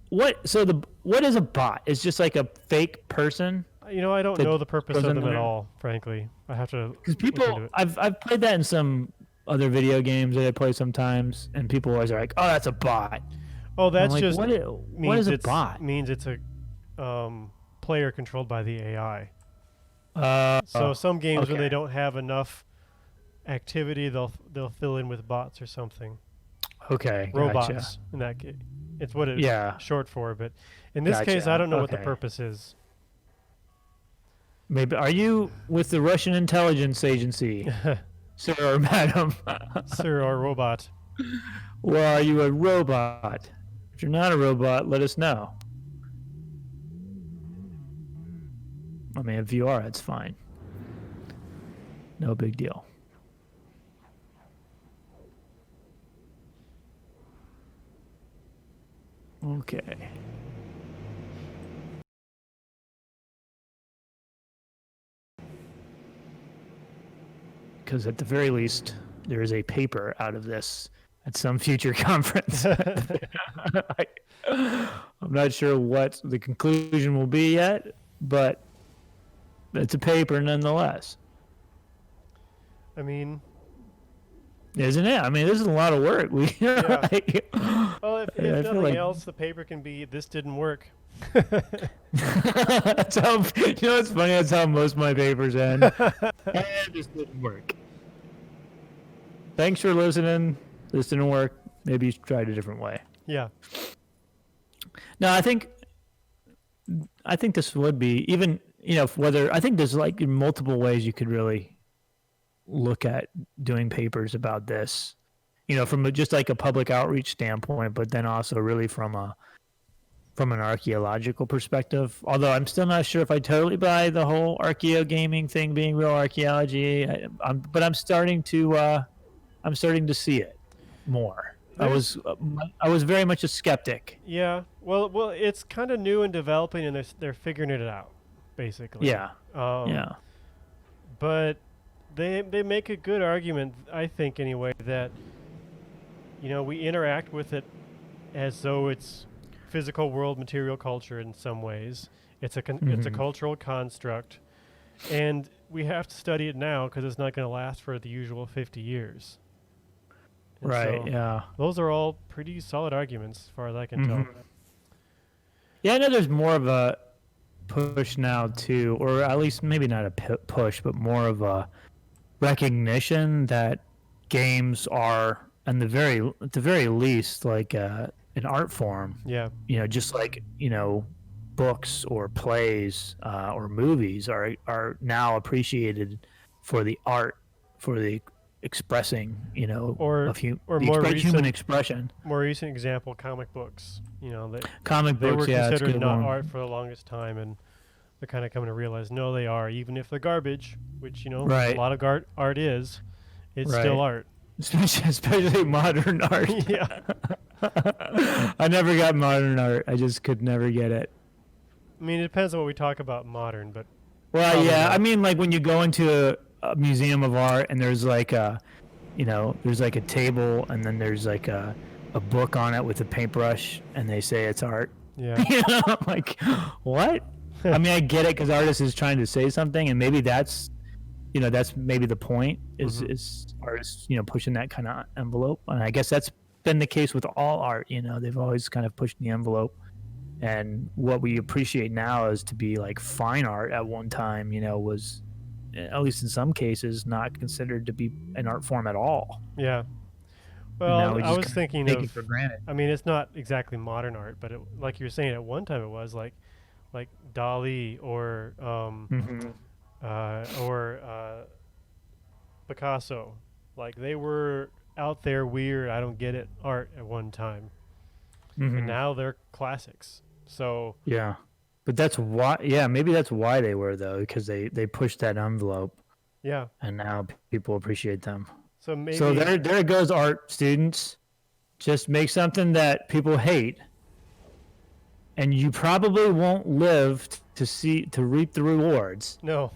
what? So what is a bot? It's just like a fake person. You know, I don't that know the purpose goes of in them at there? all. Frankly, I have to. Because look into people, it. I've played that in some other video games that I play sometimes, and people always are like, "Oh, that's a bot." Oh, that's I'm like, just what is a bot? Means it's a player controlled by the AI. So Oh, some games when okay. they don't have enough activity, they'll fill in with bots or something. Okay, Robots gotcha. in that case. It's what it's Yeah, short for, but in this case, gotcha. I don't know what the Okay. purpose is. Maybe are you with the Russian intelligence agency, sir or madam? Sir or robot. Or are you a robot? If you're not a robot, let us know. I mean, if you are, that's fine. No big deal. Okay. Because at the very least, there is a paper out of this at some future conference. I'm not sure what the conclusion will be yet, but it's a paper nonetheless, I mean, isn't it? I mean, this is a lot of work. Yeah. well, if I feel nothing like- else, the paper can be, this didn't work. That's how, you know what's funny? That's how most of my papers end. And this didn't work. Thanks for listening. This didn't work. Maybe you should try it a different way. Yeah. No, I think this would be even, whether, I think there's like multiple ways you could really look at doing papers about this, from just like a public outreach standpoint, but then also really from an archaeological perspective. Although I'm still not sure if I totally buy the whole archaeo gaming thing being real archaeology. But I'm starting to see it more. I was very much a skeptic. Yeah. Well, it's kind of new and developing, and they're figuring it out, basically. Yeah. Yeah. But they make a good argument, I think, anyway, that we interact with it as though it's physical world, material culture in some ways. It's a it's a cultural construct, and we have to study it now because it's not going to last for the usual 50 years. And Right. so Yeah. those are all pretty solid arguments, as far as I can tell. Yeah, I know there's more of a push now to, or at least maybe not a push, but more of a recognition that games are, at the very least, like an art form. Yeah. Just like books or plays or movies are now appreciated for the art, for the expressing, Or of or the more human recent expression. more recent example, comic books. Comic They books, were yeah, it's a considered good not one. art for the longest time, and they're kind of coming to realize no, they are. Even if they're garbage, which a Right, lot of art is, it's still right. art. Especially modern art. Yeah. I never got modern art. I just could never get it. I mean, it depends on what we talk about modern, but Well, probably yeah. I not. mean, like when you go into a museum of art and there's like there's like a table and then there's like a book on it with a paintbrush and they say it's art. Yeah. Like, what? I mean, I get it because artist is trying to say something, and maybe that's maybe the point is artists pushing that kind of envelope, and I guess that's been the case with all art. They've always kind of pushed the envelope, and what we appreciate now is to be like fine art at one time was, at least in some cases, not considered to be an art form at all. Yeah. And now Well, we I just was kind of thinking take it of. for granted. I mean, it's not exactly modern art, but like you were saying, at one time it was like Dali Hmm. or Picasso. Like they were out there weird, I don't get it art at one time, and Hmm. now they're classics. So Yeah, but that's why. Yeah, maybe that's why they were, though, because they pushed that envelope, yeah, and now people appreciate them. so So maybe there goes art students. Just make something that people hate, and you probably won't live to reap the rewards. no.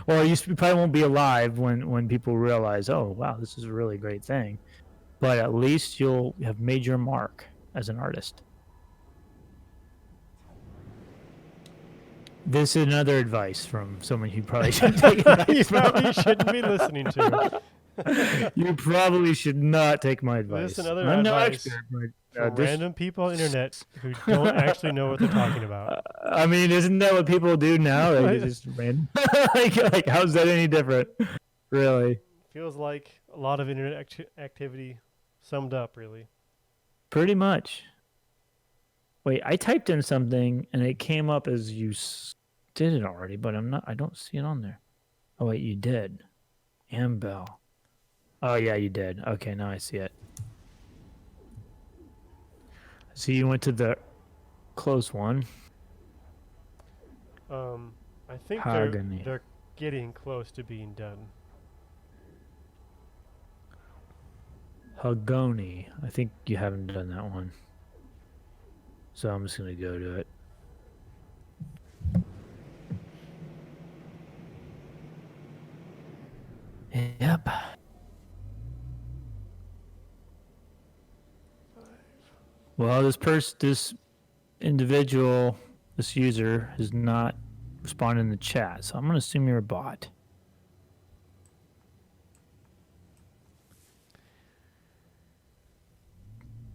Or you probably won't be alive when people realize, oh wow, this is a really great thing. But at least you'll have made your mark as an artist. This is another advice from someone you probably shouldn't take You advice probably from. shouldn't be listening to. You probably should not take my advice. This is another I'm no advice expert, but from this. random people on the internet who don't actually know what they're talking about. I mean, isn't that what people do now? Like, it's just random. like, how's that any different? Really? Feels like a lot of internet activity summed up, really. Pretty much. Wait, I typed in something and it came up as you did it already, but I don't see it on there. Oh, wait, you did. Ambell. Oh, yeah, you did. Okay, now I see it. So you went to the close one. I think Mahogany. they're getting close to being done. Hagoni. I think you haven't done that one. So I'm just going to go to it. Yep. Well, this individual, this user has not responded in the chat, so I'm going to assume you're a bot.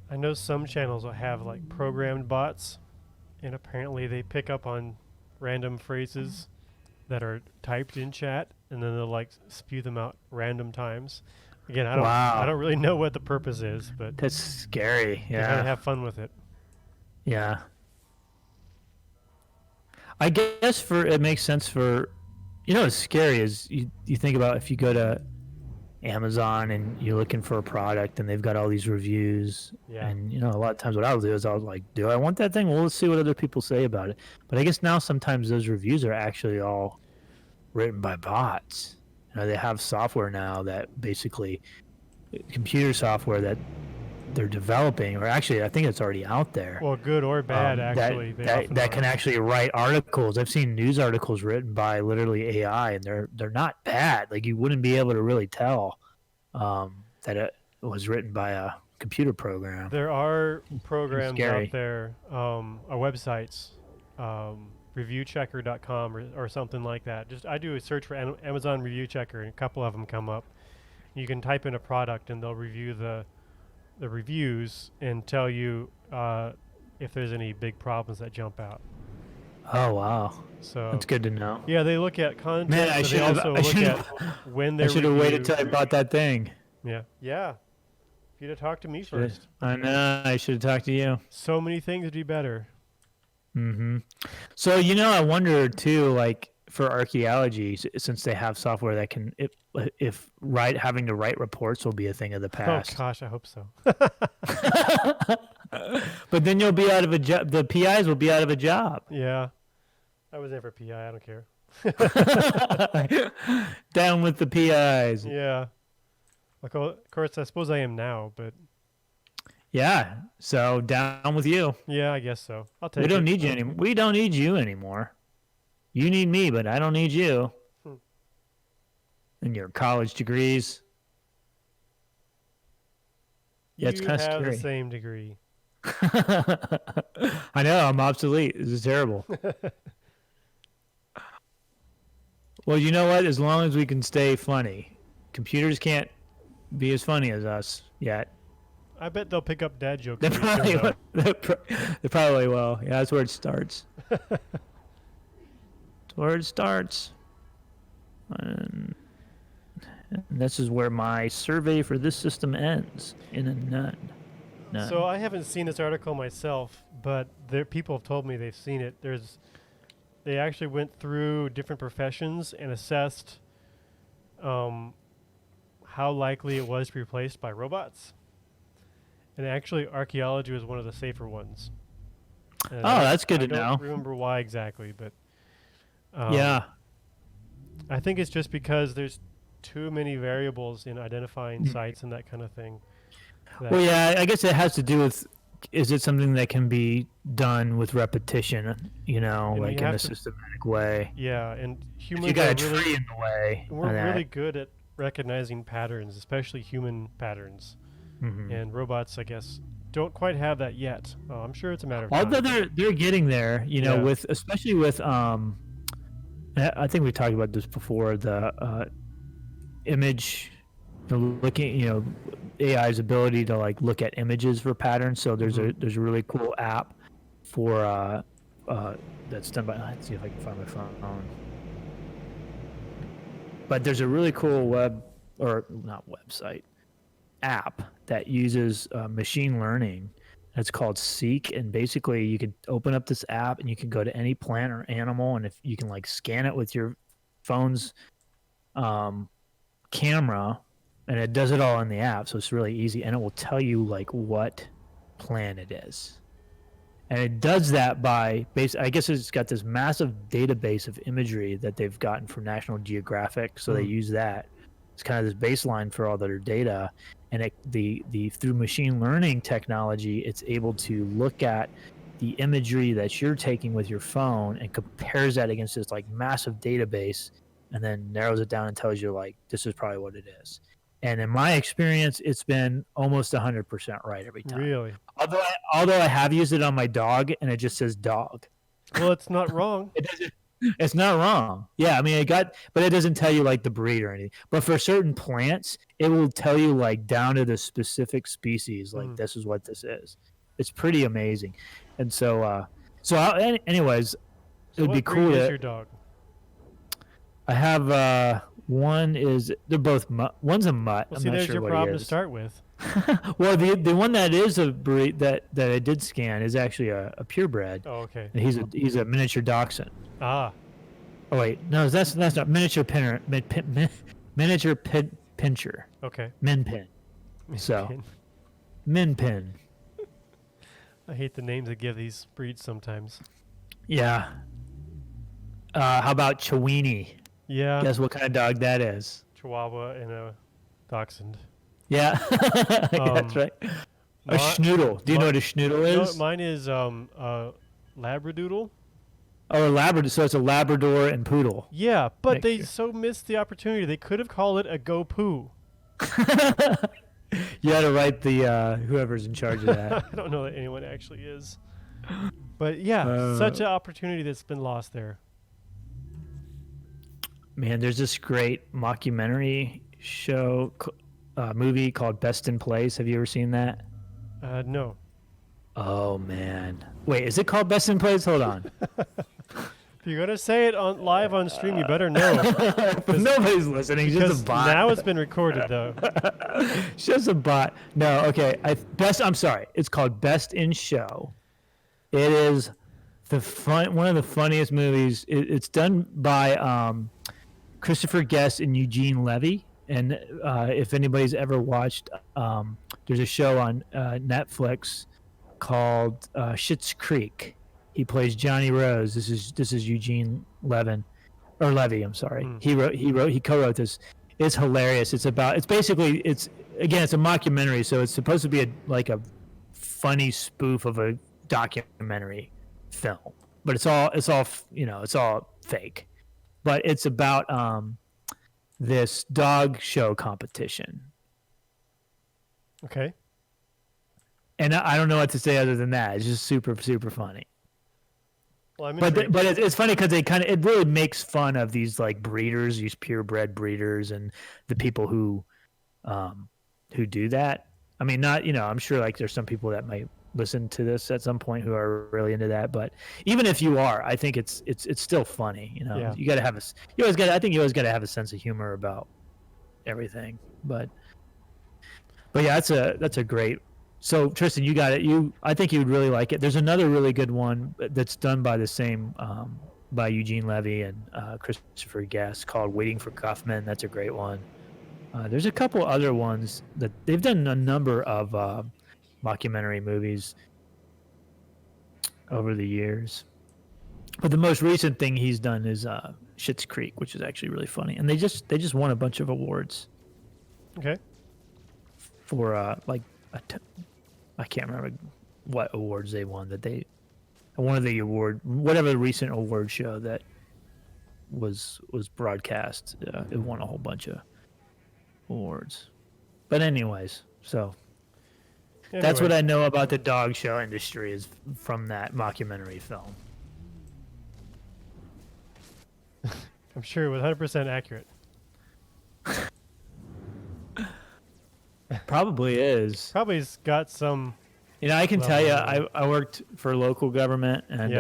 I know some channels will have like programmed bots, and apparently they pick up on random phrases that are typed in chat, and then they'll like spew them out random times. Again, I Wow. don't really know what the purpose is, but That's scary. they kind Yeah. of have fun with it. Yeah. I guess it makes sense for, what's scary is you think about if you go to Amazon and you're looking for a product and they've got all these reviews, Yeah. and a lot of times what I'll do is I'll like, do I want that thing? Well, let's see what other people say about it. But I guess now sometimes those reviews are actually all written by bots. They have software now that basically, computer software that they're developing, or actually I think it's already out there. Well, good or bad, actually. They often that are. can actually write articles. I've seen news articles written by literally AI, and they're not bad. Like, you wouldn't be able to really tell that it was written by a computer program. There are programs scary. out there, or websites, reviewchecker.com or something like that. I do a search for Amazon Review Checker, and a couple of them come up. You can type in a product, and they'll review the reviews and tell you if there's any big problems that jump out. Oh wow, So that's good to know. yeah, they look at content, Man, I but they should have. also I look should at have. when I they're should have waited reviewed. till I bought that thing. Yeah, yeah. If you'd have talked to me Should- first, I know. I should have talked to you. so many things would be better. Mm-hmm. So I wonder too, like for archaeology, since they have software that can, if having to write reports will be a thing of the Oh past. gosh, I hope so. But then you'll be out of a job. The PIs will be out of a job. Yeah, I was never PI. I don't care. Down with the PIs. Yeah. Of course, I suppose I am now, but Yeah. So down with you. yeah, I guess so. I'll take We it. don't need you anymore. We don't need you anymore. You need me, but I don't need you. Hmm. And your college degrees. Yeah, it's You kind of have the scary. same degree. I know, I'm obsolete. This is terrible. Well, you know what? As long as we can stay funny, computers can't be as funny as us yet. I bet they'll pick up dad jokes. They pretty soon, probably, though. they probably will. Yeah, that's where it starts. That's where it starts. And this is where my survey for this system ends. In a none. None. So I haven't seen this article myself, but people have told me they've seen it. They actually went through different professions and assessed how likely it was to be replaced by robots. And actually, archaeology was one of the safer ones. And that's good to I know. don't remember why exactly, but Yeah. I think it's just because there's too many variables in identifying sites and that kind of thing. Well, yeah, I guess it has to do with, is it something that can be done with repetition, know, like you in have a to- systematic way? Yeah, and If humans you got a are really, tree in the way. we're of that. really good at recognizing patterns, especially human patterns. Mhm. And robots, I guess, don't quite have that yet. I'm sure it's a matter of Although time. they're getting there, Yeah. with especially with I think we talked about this before, the image, looking, AI's ability to like look at images for patterns. So there's a really cool app for that's done by. Let's see if I can find my phone. But there's a really cool website app that uses machine learning. It's called Seek, and basically you could open up this app and you can go to any plant or animal, and if you can like scan it with your phone's camera, and it does it all in the app, so it's really easy, and it will tell you like what plant it is. And it does that by I guess it's got this massive database of imagery that they've gotten from National Geographic, so they use that. It's kind of this baseline for all their data, and through machine learning technology, it's able to look at the imagery that you're taking with your phone and compares that against this like massive database, and then narrows it down and tells you like this is probably what it is. And in my experience, it's been almost 100% right every time. Really? Although I have used it on my dog, and it just says dog. Well, it's not wrong. It doesn't. It's not wrong. Yeah, I mean, but it doesn't tell you like the breed or anything. But for certain plants, it will tell you like down to the specific species, like this is what this is. It's pretty amazing. And so, anyways, it would What be breed cool. is your dog? I have they're both one's a mutt. Well, I'm see, not there's sure your what problem he to is. start with. Well, the one that is a breed that I did scan is actually a purebred. Oh, okay. And he's a miniature dachshund. Ah, Oh wait, no, that's not miniature pincher. Miniature pincher. okay. Min pin. So min pin. I hate the names they give these breeds sometimes. Yeah. How about Chiweenie? Yeah, Guess what kind of dog that is? Chihuahua and a dachshund. Yeah, that's right. A mi- schnoodle. Do you know what a schnoodle No, is? mine is Labradoodle. Oh, a Labrador. So it's a Labrador and poodle. Yeah, but they Mixture. so missed the opportunity. They could have called it a Go Poo. You had to write the whoever's in charge of that. I don't know that anyone actually is. But yeah, such an opportunity that's been lost there. Man, there's this great mockumentary movie called Best in Place. Have you ever seen that? No. Oh man. Wait, is it called Best in Place? Hold on. If you're gonna say it on live on stream, you better know. But nobody's listening. It's just a bot. Now it's been recorded though. It's just a bot. No, okay. I'm sorry. It's called Best in Show. It is one of the funniest movies. It's done by Christopher Guest and Eugene Levy. And if anybody's ever watched, there's a show on Netflix called Schitt's Creek. He plays Johnny Rose. This is Eugene Levy. I'm sorry. He co-wrote this. It's hilarious. It's a mockumentary, so it's supposed to be a funny spoof of a documentary film, but it's all fake. But it's about this dog show competition. Okay. And I don't know what to say other than that. It's just super, super funny. Well, but it's funny because it really makes fun of these like breeders, these purebred breeders, and the people who do that. I mean, I'm sure like there's some people that might listen to this at some point who are really into that. But even if you are, I think it's still funny. Yeah. You got to have you always got to have a sense of humor about everything. But yeah, that's a great. So Tristan, you got it. I think you would really like it. There's another really good one that's done by the same by Eugene Levy and Christopher Guest called Waiting for Kaufman. That's a great one. There's a couple other ones that they've done a number of mockumentary movies over the years. But the most recent thing he's done is Schitt's Creek, which is actually really funny. And they just won a bunch of awards. Okay. For I can't remember what awards they won. One of the whatever recent award show that was broadcast, it won a whole bunch of awards. But anyways, that's what I know about the dog show industry is from that mockumentary film. I'm sure it was 100% accurate. Probably is. Probably's got some. I can tell you, I worked for local government, and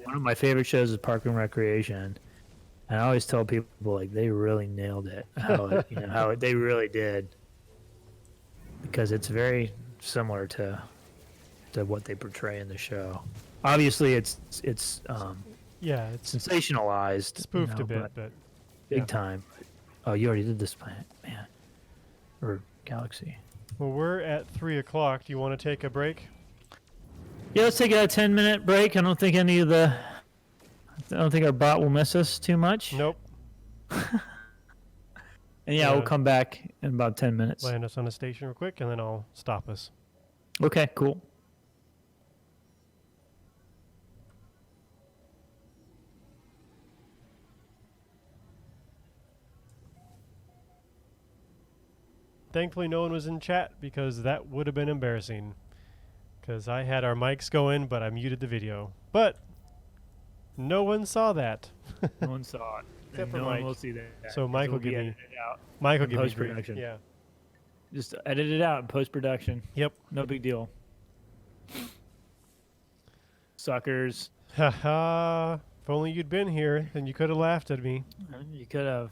one of my favorite shows is Park and Recreation. And I always tell people like they really nailed it. They really did, because it's very similar to what they portray in the show. Obviously, it's sensationalized, spoofed a bit, but big time. Oh, you already did this planet, man, or galaxy. Well, we're at 3 o'clock. Do you want to take a break? Yeah, let's take a 10-minute break. I don't think our bot will miss us too much. Nope. And we'll come back in about 10 minutes. Land us on a station real quick, and then I'll stop us. Okay, cool. Thankfully, no one was in chat because that would have been embarrassing. Because I had our mics going, but I muted the video. But no one saw that. No one saw it. Except for no Mike. one will see that. So Mike will give me. Out Mike will give me post-production. Yeah. Just edit it out in post-production. Yep. No big deal. Suckers. Haha. If only you'd been here, then you could have laughed at me. You could have.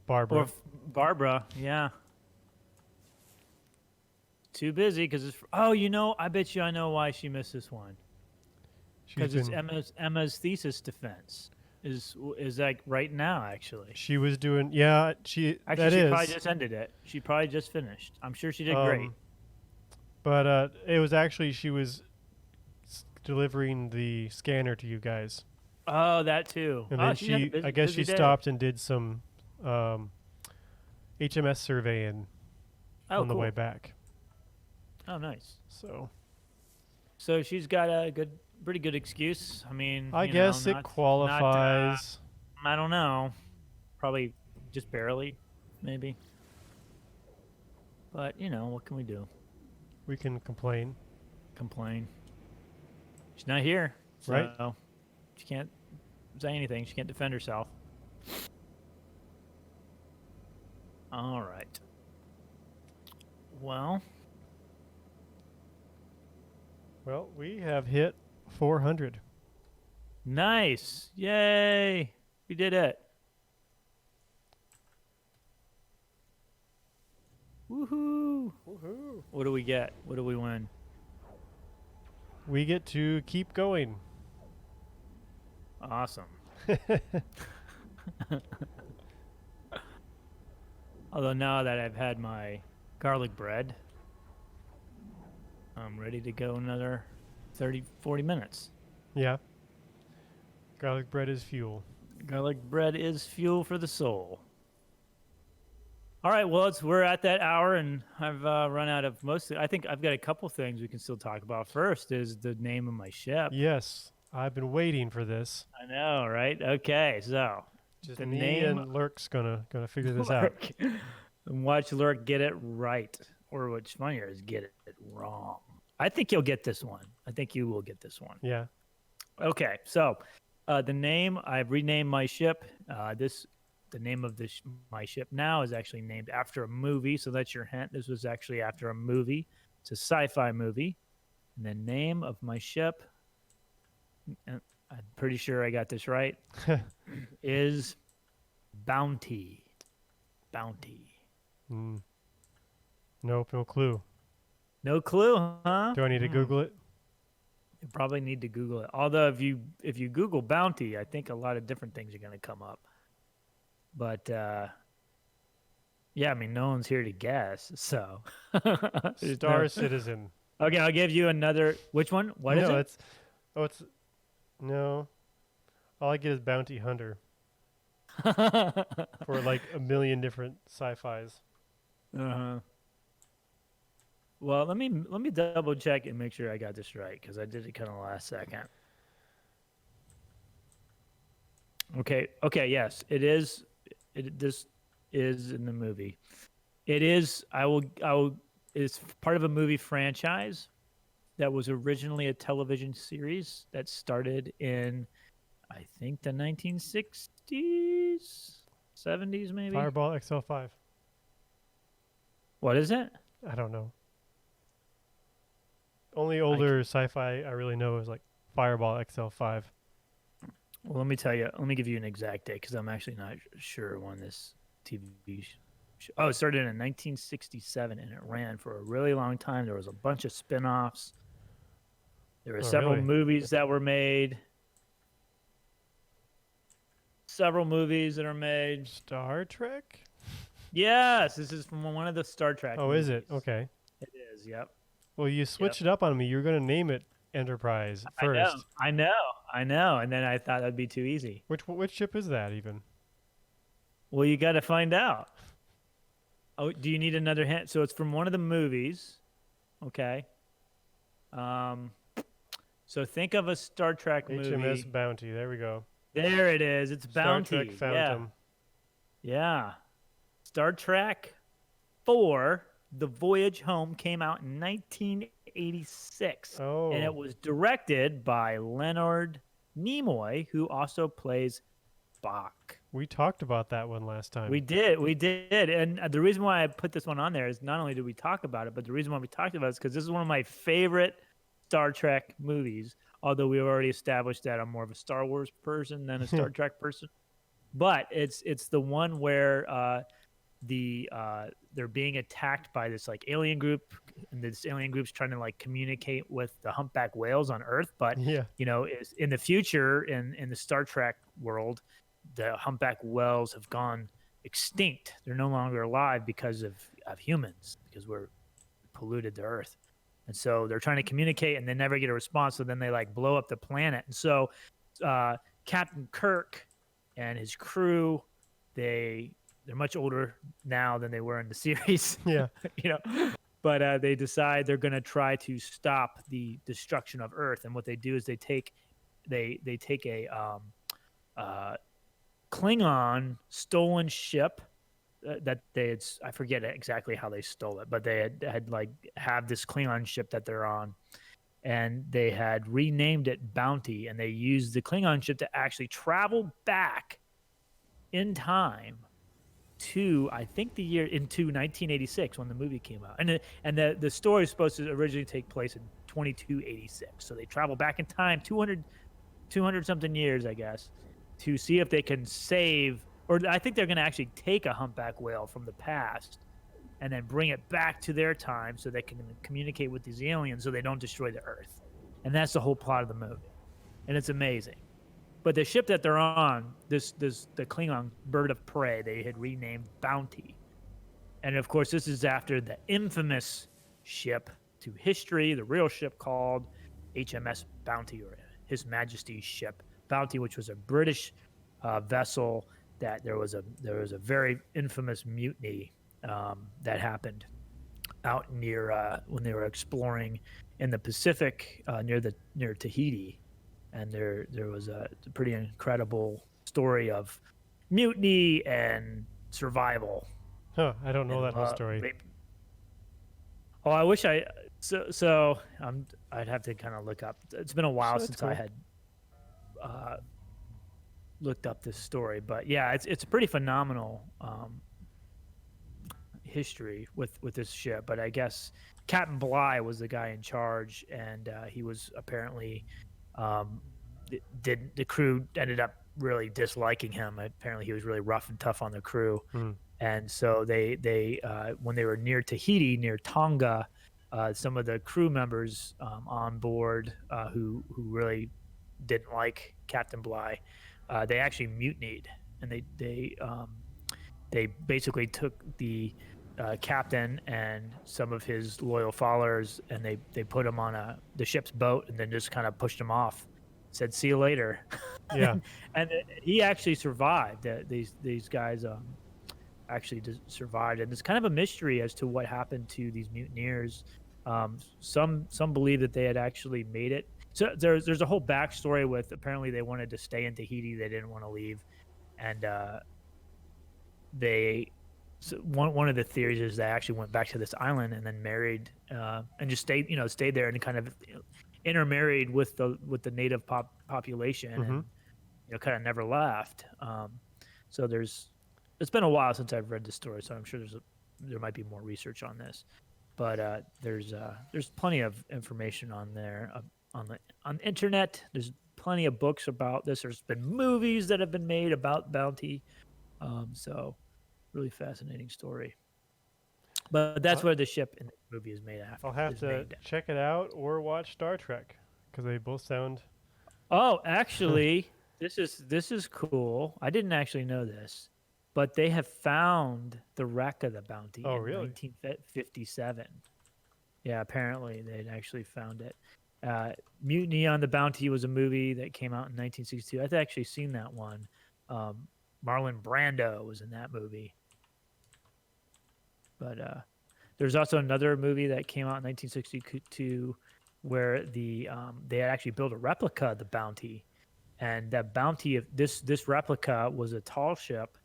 Barbara. Or Barbara, yeah. Too busy because it's. Oh, I bet you I know why she missed this one. Because it's Emma's thesis defense is like right now actually. She was doing she probably just ended it. She probably just finished. I'm sure she did great. But it was actually she was delivering the scanner to you guys. Oh, that too. And then I guess she stopped and did some HMS surveying on the way back. Oh, nice. So she's got a pretty good excuse. I mean, I guess it qualifies. I don't know. Probably just barely, maybe. But, what can we do? We can complain. She's not here. So right. She can't say anything. She can't defend herself. All right. Well, we have hit 400. Nice. Yay. We did it. Woohoo. Woohoo! What do we get? What do we win? We get to keep going. Awesome. Although now that I've had my garlic bread, I'm ready to go another 30, 40 minutes. Yeah. Garlic bread is fuel. Garlic bread is fuel for the soul. All right, well, we're at that hour, and I've run out of I think I've got a couple things we can still talk about. First is the name of my ship. Yes, I've been waiting for this. I know, right? Okay, so Just the me name and Lurk's gonna figure this out. And watch Lurk get it right, or what's funnier is get it wrong. I think you'll get this one. I think you will get this one. Yeah. Okay, so the name, I've renamed my ship. The name of my ship now is actually named after a movie, so that's your hint. This was actually after a movie. It's a sci-fi movie. And the name of my ship, and I'm pretty sure I got this right, is Bounty. Bounty. Nope, no clue. No clue, huh? Do I need to Google it? You probably need to Google it. Although if you Google Bounty, I think a lot of different things are going to come up. But yeah, I mean, no one's here to guess, so. Star Citizen. Okay, I'll give you another. Which one? What is it? No. All I get is Bounty Hunter for like a million different sci-fis. Uh-huh. Well, let me double check and make sure I got this right, because I did it kind of last second. Okay, yes, it is. This is in the movie. It is. It's part of a movie franchise that was originally a television series that started in, I think, the 1960s, 70s, maybe. Fireball XL5. What is it? I don't know. Only older sci-fi I really know is like Fireball XL5. Well, let me tell you. Let me give you an exact date, because I'm actually not sure when this TV oh, it started in 1967, and it ran for a really long time. There was a bunch of spin-offs. There were several movies that were made. Several movies that are made. Star Trek? Yes, this is from one of the Star Trek movies. Is it? Okay. It is, yep. Well, you switched it up on me. You were going to name it Enterprise first. I know. And then I thought that'd be too easy. Which ship is that even? Well, you got to find out. Oh, do you need another hint? So it's from one of the movies. Okay. So think of a Star Trek movie. HMS Bounty. There we go. There it is. It's Bounty. Star Trek Phantom. Yeah. Star Trek 4, The Voyage Home, came out in 1986. Oh. And it was directed by Leonard Nimoy, who also plays Spock. We talked about that one last time. We did. And the reason why I put this one on there is not only did we talk about it, but the reason why we talked about it is because this is one of my favorite Star Trek movies, although we've already established that I'm more of a Star Wars person than a Star Trek person. But it's the one where they're being attacked by this like alien group, and this alien group's trying to like communicate with the humpback whales on Earth. But you know, is in the future in the Star Trek world, the humpback whales have gone extinct. They're no longer alive because of humans, because we're polluted the Earth. And so they're trying to communicate and they never get a response. So then they like blow up the planet. And so Captain Kirk and his crew, they're much older now than they were in the series. Yeah. You know, but they decide they're going to try to stop the destruction of Earth. And what they do is they take a Klingon stolen ship that they had, I forget exactly how they stole it, but they had this Klingon ship that they're on, and they had renamed it Bounty, and they used the Klingon ship to actually travel back in time to, I think, into 1986 when the movie came out, and the story is supposed to originally take place in 2286. So they travel back in time 200 200 something years, I guess, to see if they can save, or I think they're going to actually take a humpback whale from the past and then bring it back to their time so they can communicate with these aliens so they don't destroy the Earth. And that's the whole plot of the movie. And it's amazing. But the ship that they're on, the Klingon bird of prey, they had renamed Bounty. And of course, this is after the infamous ship to history, the real ship called HMS Bounty, or His Majesty's ship Bounty, which was a British vessel that there was a very infamous mutiny that happened out near when they were exploring in the Pacific near Tahiti, and there was a pretty incredible story of mutiny and survival. Huh, I don't know that whole story. Rape. Oh, I wish I so I'd have to kind of look up. It's been a while since cool. I had looked up this story, but yeah, it's a pretty phenomenal history with this ship. But I guess Captain Bligh was the guy in charge, and he was apparently the crew ended up really disliking him. Apparently, he was really rough and tough on the crew. And so they when they were near Tahiti, near Tonga, some of the crew members on board who really didn't like Captain Bligh, they actually mutinied, and they basically took the captain and some of his loyal followers, and they put him on the ship's boat, and then just kind of pushed him off. Said, "See you later." Yeah. and he actually survived. These guys actually survived, and it's kind of a mystery as to what happened to these mutineers. Some believe that they had actually made it. So there's a whole backstory with, apparently they wanted to stay in Tahiti, they didn't want to leave, and one of the theories is they actually went back to this island and then married and just stayed there and kind of intermarried with the native population, and kind of never left. So it's been a while since I've read the story, so I'm sure there might be more research on this, but there's plenty of information on there on the internet. There's plenty of books about this. There's been movies that have been made about Bounty, so really fascinating story. But that's where the ship in the movie is made after. I'll have to check it out or watch Star Trek, because they both sound. Oh, actually, this is cool. I didn't actually know this, but they have found the wreck of the Bounty in really? 1957. Yeah, apparently they'd actually found it. Mutiny on the Bounty was a movie that came out in 1962. I've actually seen that one. Marlon Brando was in that movie. But there's also another movie that came out in 1962 where they had actually built a replica of the Bounty, and that Bounty of this replica was a tall ship,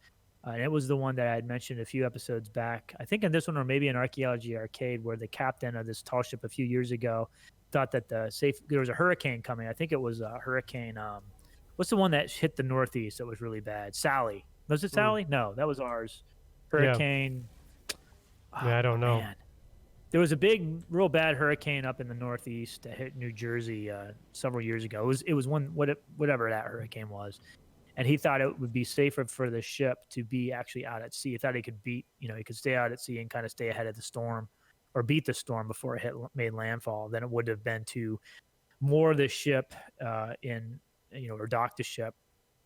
and it was the one that I had mentioned a few episodes back. I think in this one, or maybe in Archaeology Arcade, where the captain of this tall ship a few years ago thought that there was a hurricane coming. I think it was a hurricane. What's the one that hit the Northeast that was really bad? Sally. Was it Sally? No, that was ours. Hurricane. Yeah. I don't know. Man. There was a big, real bad hurricane up in the Northeast that hit New Jersey several years ago. It was whatever that hurricane was, and he thought it would be safer for the ship to be actually out at sea. He thought he could he could stay out at sea and kind of stay ahead of the storm, or beat the storm before it made landfall, than it would have been to moor the ship or dock the ship,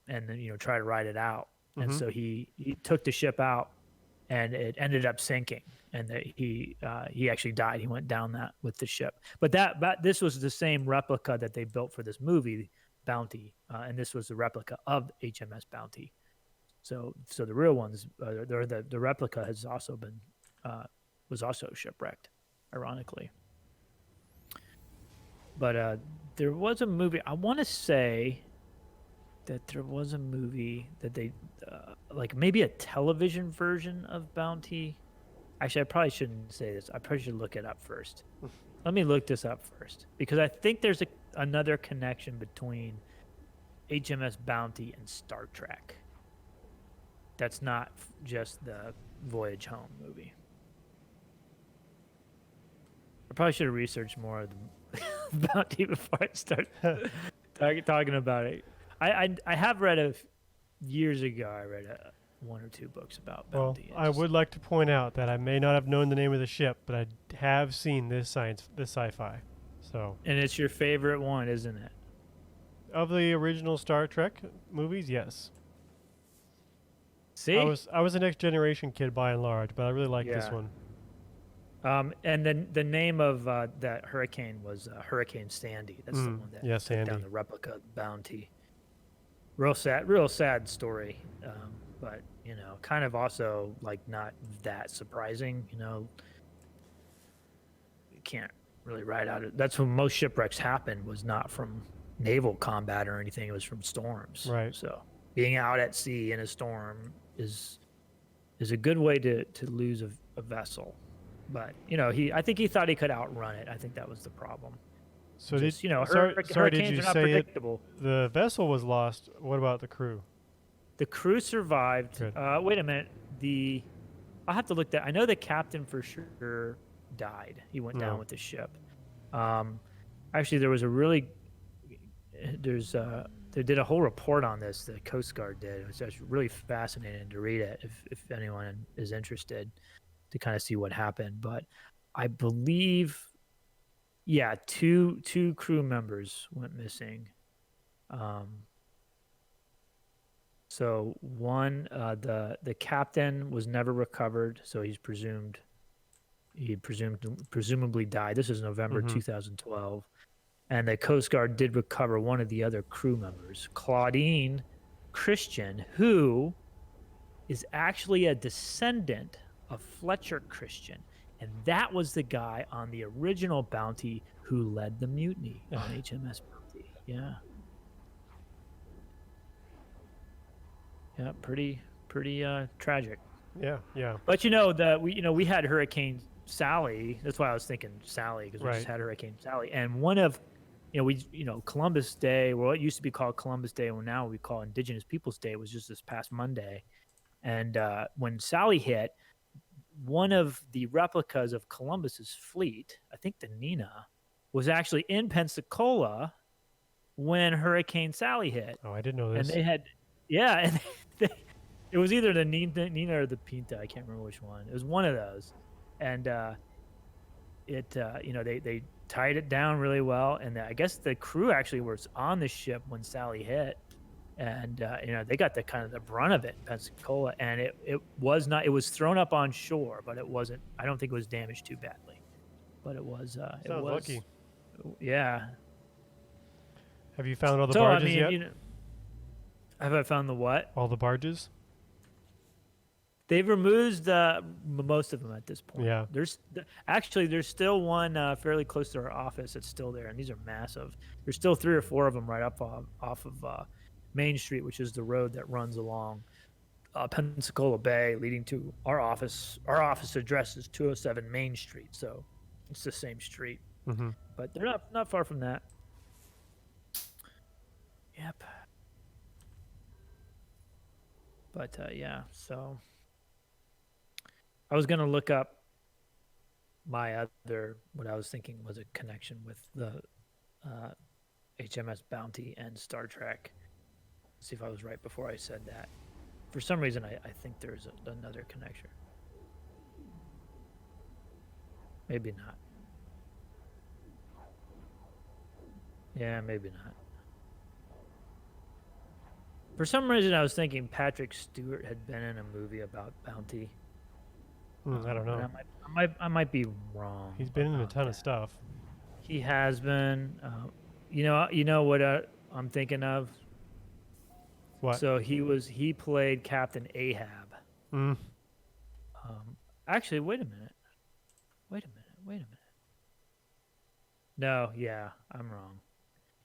and then try to ride it out. And so he took the ship out, and it ended up sinking, and he actually died. He went down that with the ship. But this was the same replica that they built for this movie, Bounty, and this was the replica of HMS Bounty. So the real ones, the replica has also been was also shipwrecked, ironically. But there was a movie. I want to say that there was a movie that they like maybe a television version of Bounty. Actually, I probably shouldn't say this. I probably should look it up first. Let me look this up first, because I think there's another connection between HMS Bounty and Star Trek. That's not just the Voyage Home movie. I probably should have researched more of the Bounty before I start talking about it. I have read years ago. I read one or two books about Well, bounty. I would like to point out that I may not have known the name of the ship, but I have seen this sci-fi. So, And it's your favorite one, isn't it? of the original Star Trek movies, yes. See? I was a Next Generation kid by and large, but I really like this Yeah. one. And then the name of that hurricane was Hurricane Sandy. That's the one that yeah, took down Sandy. the replica bounty. Real sad story. But kind of also like not that surprising. You can't really ride out it. That's when most shipwrecks happened, was not from naval combat or anything. It was from storms. Right. So being out at sea in a storm is a good way to lose a vessel. But I think he thought he could outrun it. I think that was the problem. So Just, did hurricanes did you are not say predictable. the vessel was lost? What about the crew? The crew survived. Good. Wait a minute. I'll have to look that. I know the captain for sure died. He went down with the ship. Actually, there was they did a whole report on this. The Coast Guard did. It was just really fascinating to read it. If anyone is interested, to kind of see what happened. But I believe, yeah, two crew members went missing. So one, the captain was never recovered, so presumably died. This is November 2012, and the Coast Guard did recover one of the other crew members, Claudine Christian, who is actually a descendant of Fletcher Christian, and that was the guy on the original Bounty who led the mutiny on HMS Bounty. Yeah. Yeah, pretty tragic. Yeah, yeah. But we had Hurricane Sally. That's why I was thinking Sally, because we just had Hurricane Sally. And one of Columbus Day, well, it used to be called Columbus Day, and now we call Indigenous Peoples Day, was just this past Monday. And when Sally hit, one of the replicas of Columbus's fleet, I think the Nina, was actually in Pensacola when Hurricane Sally hit. Oh, I didn't know this. And they had, and it was either the Nina or the Pinta. I can't remember which one. It was one of those, and they tied it down really well. And I guess the crew actually was on the ship when Sally hit, and they got the brunt of it in Pensacola. And it was thrown up on shore, but it wasn't. I don't think it was damaged too badly, but it was. Sounds lucky. Yeah. Have you found all the barges yet? Have I found the what? All the barges? They've removed most of them at this point. Yeah. There's still one fairly close to our office that's still there, and these are massive. There's still 3 or 4 of them right up off of Main Street, which is the road that runs along Pensacola Bay, leading to our office. Our office address is 207 Main Street, so it's the same street. Mm-hmm. But they're not far from that. Yep. But so I was gonna look up what I was thinking was a connection with the HMS Bounty and Star Trek. See if I was right before I said that. For some reason, I think there's another connection. Maybe not. Yeah, maybe not. For some reason, I was thinking Patrick Stewart had been in a movie about Bounty. I don't know. I might be wrong. He's been in a ton of stuff. He has been. You know what I'm thinking of? What? So he played Captain Ahab. Actually, wait a minute. No, yeah, I'm wrong.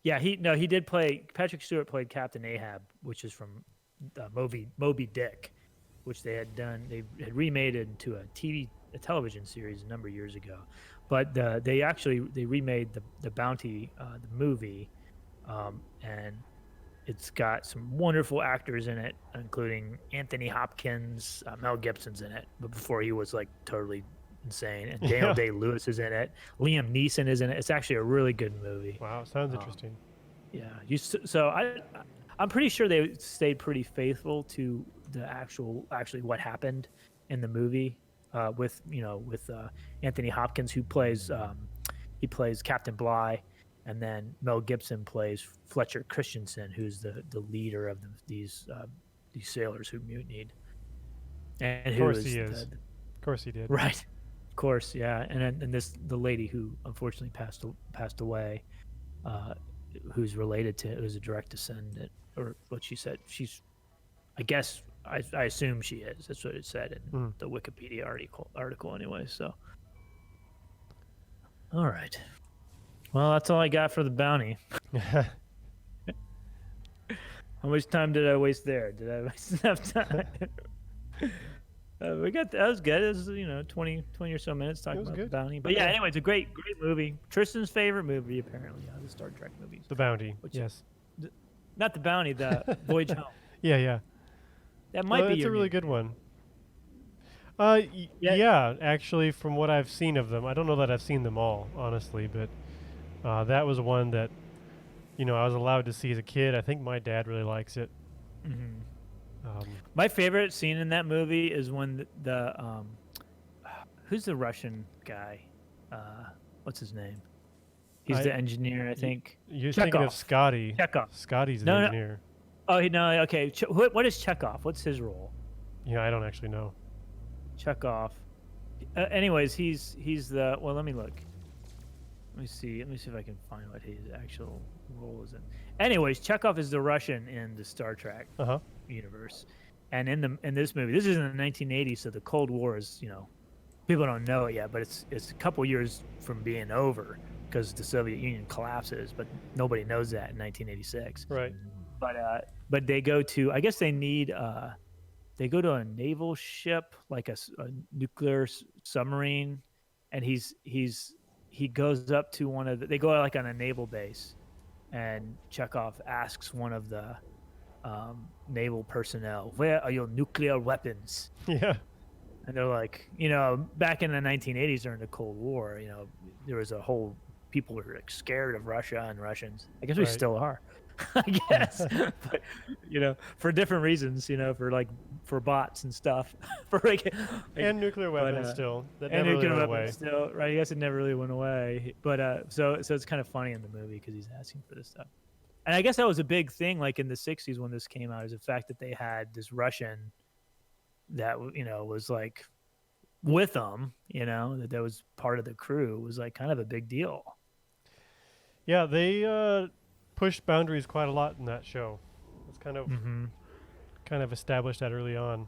Yeah, he did play. Patrick Stewart played Captain Ahab, which is from Moby Dick, which they had done. They had remade it into a television series a number of years ago. But they remade the Bounty the movie, and it's got some wonderful actors in it, including Anthony Hopkins. Mel Gibson's in it, but before he was like totally insane. And Daniel Day-Lewis is in it. Liam Neeson is in it. It's actually a really good movie. Wow, sounds interesting. Yeah. I'm pretty sure they stayed pretty faithful to the actually what happened in the movie with Anthony Hopkins, who plays he plays Captain Bligh, and then Mel Gibson plays Fletcher Christensen, who's the leader of these sailors who mutinied. And Of who course is he is. Of course he did. right. Of course, yeah. And the lady who unfortunately passed away, who's related to, who's a direct descendant, or what she said. She's, I guess, I assume she is. That's what it said in the Wikipedia article anyway. So, all right. Well, that's all I got for the bounty. How much time did I waste there? Did I waste enough time? We got that was good. It was 20 or so minutes talking about the bounty. But yeah, anyway, it's a great movie. Tristan's favorite movie apparently. The Star Trek movies. The Bounty. Yes. Not the bounty. The Voyage Home. Yeah. That might be. It's a really good one. Yeah, actually, from what I've seen of them, I don't know that I've seen them all, honestly, but that was one that, I was allowed to see as a kid. I think my dad really likes it. Mm-hmm. My favorite scene in that movie is when the who's the Russian guy? What's his name? He's the engineer, I think. You're thinking of Scotty. Chekhov. Scotty's the engineer. Oh no, okay. What is Chekhov? What's his role? Yeah, I don't actually know. Chekhov. Anyways, he's the. Well, let me look. Let me see if I can find what his actual role is in. Anyways, Chekhov is the Russian in the Star Trek universe, and in this movie, this is in the 1980s, so the Cold War is, people don't know it yet, but it's a couple years from being over because the Soviet Union collapses, but nobody knows that in 1986. Right. But they go to, I guess they need they go to a naval ship, like a nuclear submarine, and he goes up to one of they go like on a naval base, and Chekhov asks one of the naval personnel, "Where are your nuclear weapons?" Yeah. And they're like, back in the 1980s during the Cold War, there was a whole people were like scared of Russia and Russians. I guess we still are. I guess, but for different reasons, for bots and stuff, and nuclear weapons still. That and never nuclear really went weapons away. still, right? I guess it never really went away. But so it's kind of funny in the movie because he's asking for this stuff, and I guess that was a big thing, like in the 60s when this came out, is the fact that they had this Russian that was like with them, that was part of the crew, was like kind of a big deal. Yeah, they pushed boundaries quite a lot in that show. It's kind of established that early on.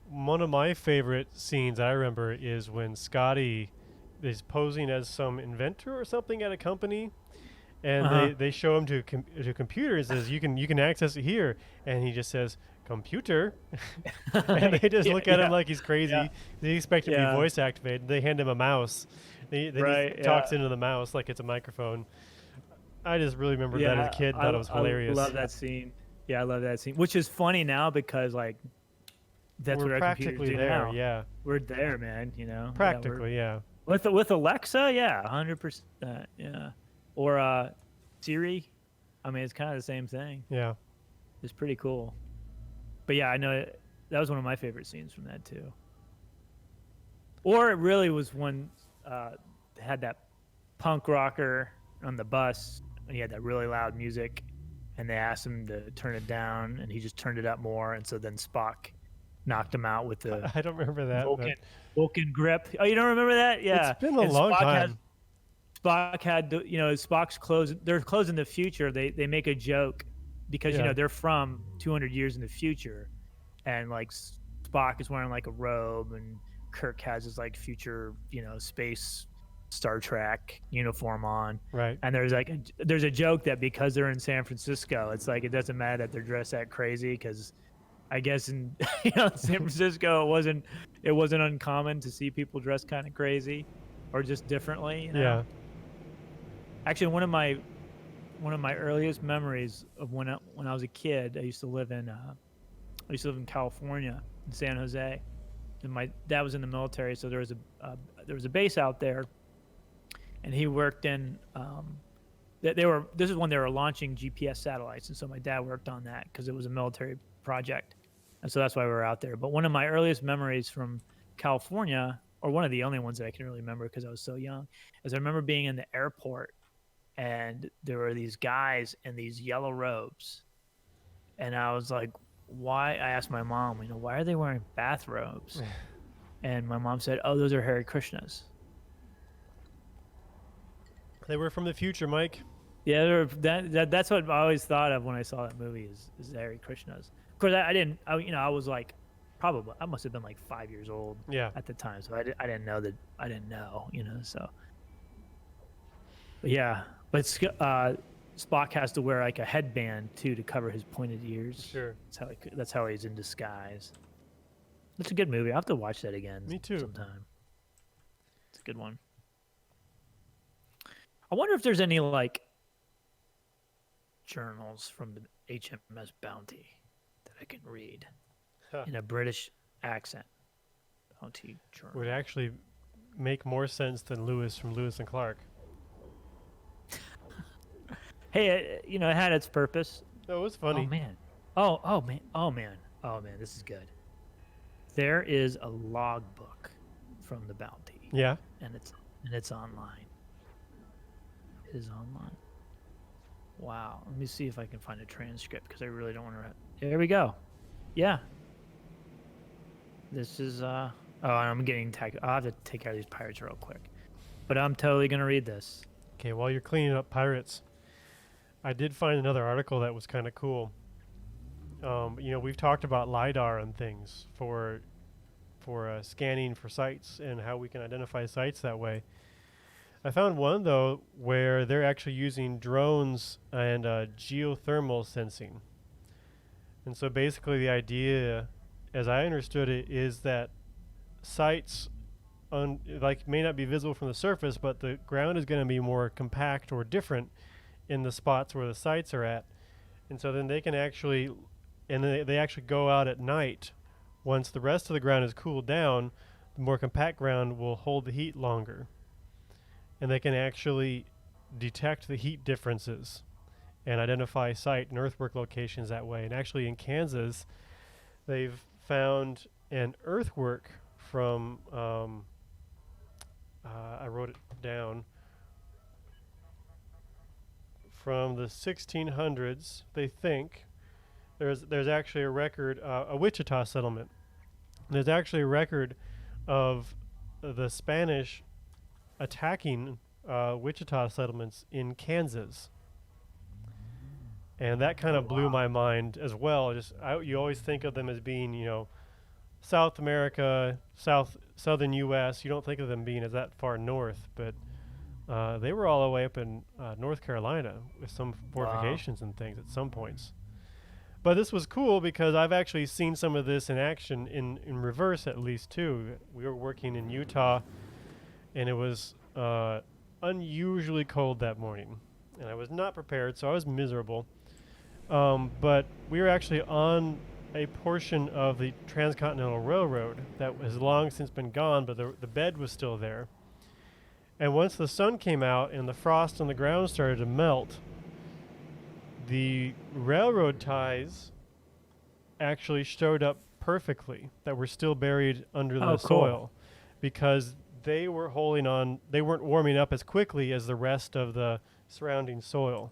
One of my favorite scenes I remember is when Scotty is posing as some inventor or something at a company, and they show him to a computer and says, you can access it here, and he just says, "Computer," and they just look at him like he's crazy. Yeah. They expect him to be voice activated. They hand him a mouse. They just talks into the mouse like it's a microphone. I just really remember that as a kid. Thought it was hilarious. I love that scene. Yeah, I love that scene. Which is funny now because that's what our computers do there. now. Yeah, we're there, man. Practically, yeah. With Alexa, yeah, 100%. Yeah, or Siri. I mean, it's kind of the same thing. Yeah, it's pretty cool. But yeah, I know that was one of my favorite scenes from that too. Or it really was when they had that punk rocker on the bus, and he had that really loud music, and they asked him to turn it down, and he just turned it up more, and so then Spock knocked him out with the I don't remember that Vulcan grip. Oh, you don't remember that? Yeah, it's been a long time. Spock had Spock's clothes. Their clothes in the future. They make a joke because they're from 200 years in the future, and like Spock is wearing like a robe, and Kirk has his like future space Star Trek uniform on, right? And there's a joke that because they're in San Francisco, it's like it doesn't matter that they're dressed that crazy, because I guess in San Francisco it wasn't uncommon to see people dressed kind of crazy or just differently. Yeah. Actually, one of my earliest memories of when I was a kid, I used to live in California, in San Jose, and my dad was in the military, so there was a base out there, and he worked in they were. This is when they were launching GPS satellites, and so my dad worked on that because it was a military project, and so that's why we were out there. But one of my earliest memories from California, or one of the only ones that I can really remember because I was so young, is I remember being in the airport, and there were these guys in these yellow robes, and I was like, why? I asked my mom, why are they wearing bathrobes? And my mom said, oh, those are Hare Krishnas. They were from the future, Mike. Yeah, that's what I always thought of when I saw that movie is Hare Krishnas. Of course, I was like, probably, I must have been like 5 years old at the time, so I didn't know that, so. But yeah, but Spock has to wear like a headband too to cover his pointed ears. Sure. That's how he's in disguise. It's a good movie. I'll have to watch that again. Me too. Sometime. It's a good one. I wonder if there's any like journals from the HMS Bounty that I can read in a British accent. Bounty journal would actually make more sense than Lewis from Lewis and Clark. Hey, it had its purpose. That was funny. Oh man. Oh man. This is good. There is a logbook from the Bounty. Yeah. And it's online. It is online. Wow. Let me see if I can find a transcript because I really don't want to. There we go. Yeah. This is oh, I'm getting tagged. I'll have to take care of these pirates real quick. But I'm totally gonna read this. Okay, while you're cleaning up pirates, I did find another article that was kind of cool. We've talked about LiDAR and things for scanning for sites and how we can identify sites that way. I found one, though, where they're actually using drones and geothermal sensing. And so basically the idea, as I understood it, is that sites may not be visible from the surface, but the ground is going to be more compact or different in the spots where the sites are at. And so then they can actually, they actually go out at night. Once the rest of the ground is cooled down, the more compact ground will hold the heat longer. And they can actually detect the heat differences and identify site and earthwork locations that way. And actually in Kansas, they've found an earthwork from, I wrote it down, from the 1600s, they think. There's actually a record, a Wichita settlement. There's actually a record of the Spanish attacking Wichita settlements in Kansas. And that kind of blew my mind as well. You always think of them as being, South America, southern U.S. You don't think of them being as that far north, but they were all the way up in North Carolina with some fortifications and things at some points. But this was cool because I've actually seen some of this in action in reverse at least too. We were working in Utah, and it was unusually cold that morning, and I was not prepared, so I was miserable. But we were actually on a portion of the Transcontinental Railroad that has long since been gone, but the bed was still there. And once the sun came out and the frost on the ground started to melt, the railroad ties actually showed up perfectly that were still buried under the soil because they were holding on. They weren't warming up as quickly as the rest of the surrounding soil.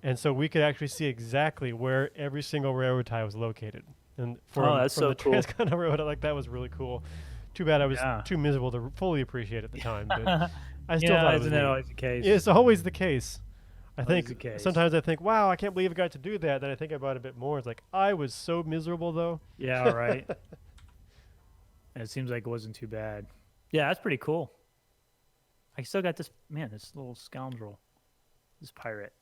And so we could actually see exactly where every single railroad tie was located. And that's from so the cool. Transcontinental Railroad, that was really cool. Too bad I was too miserable to fully appreciate it at the time. But I still thought it was isn't that always the case? It's always the case. I Always think the case. sometimes I think, wow, I can't believe I got to do that. Then I think about it a bit more. It's like, I was so miserable, though. Yeah, right. And it seems like it wasn't too bad. Yeah, that's pretty cool. I still got this little scoundrel, this pirate.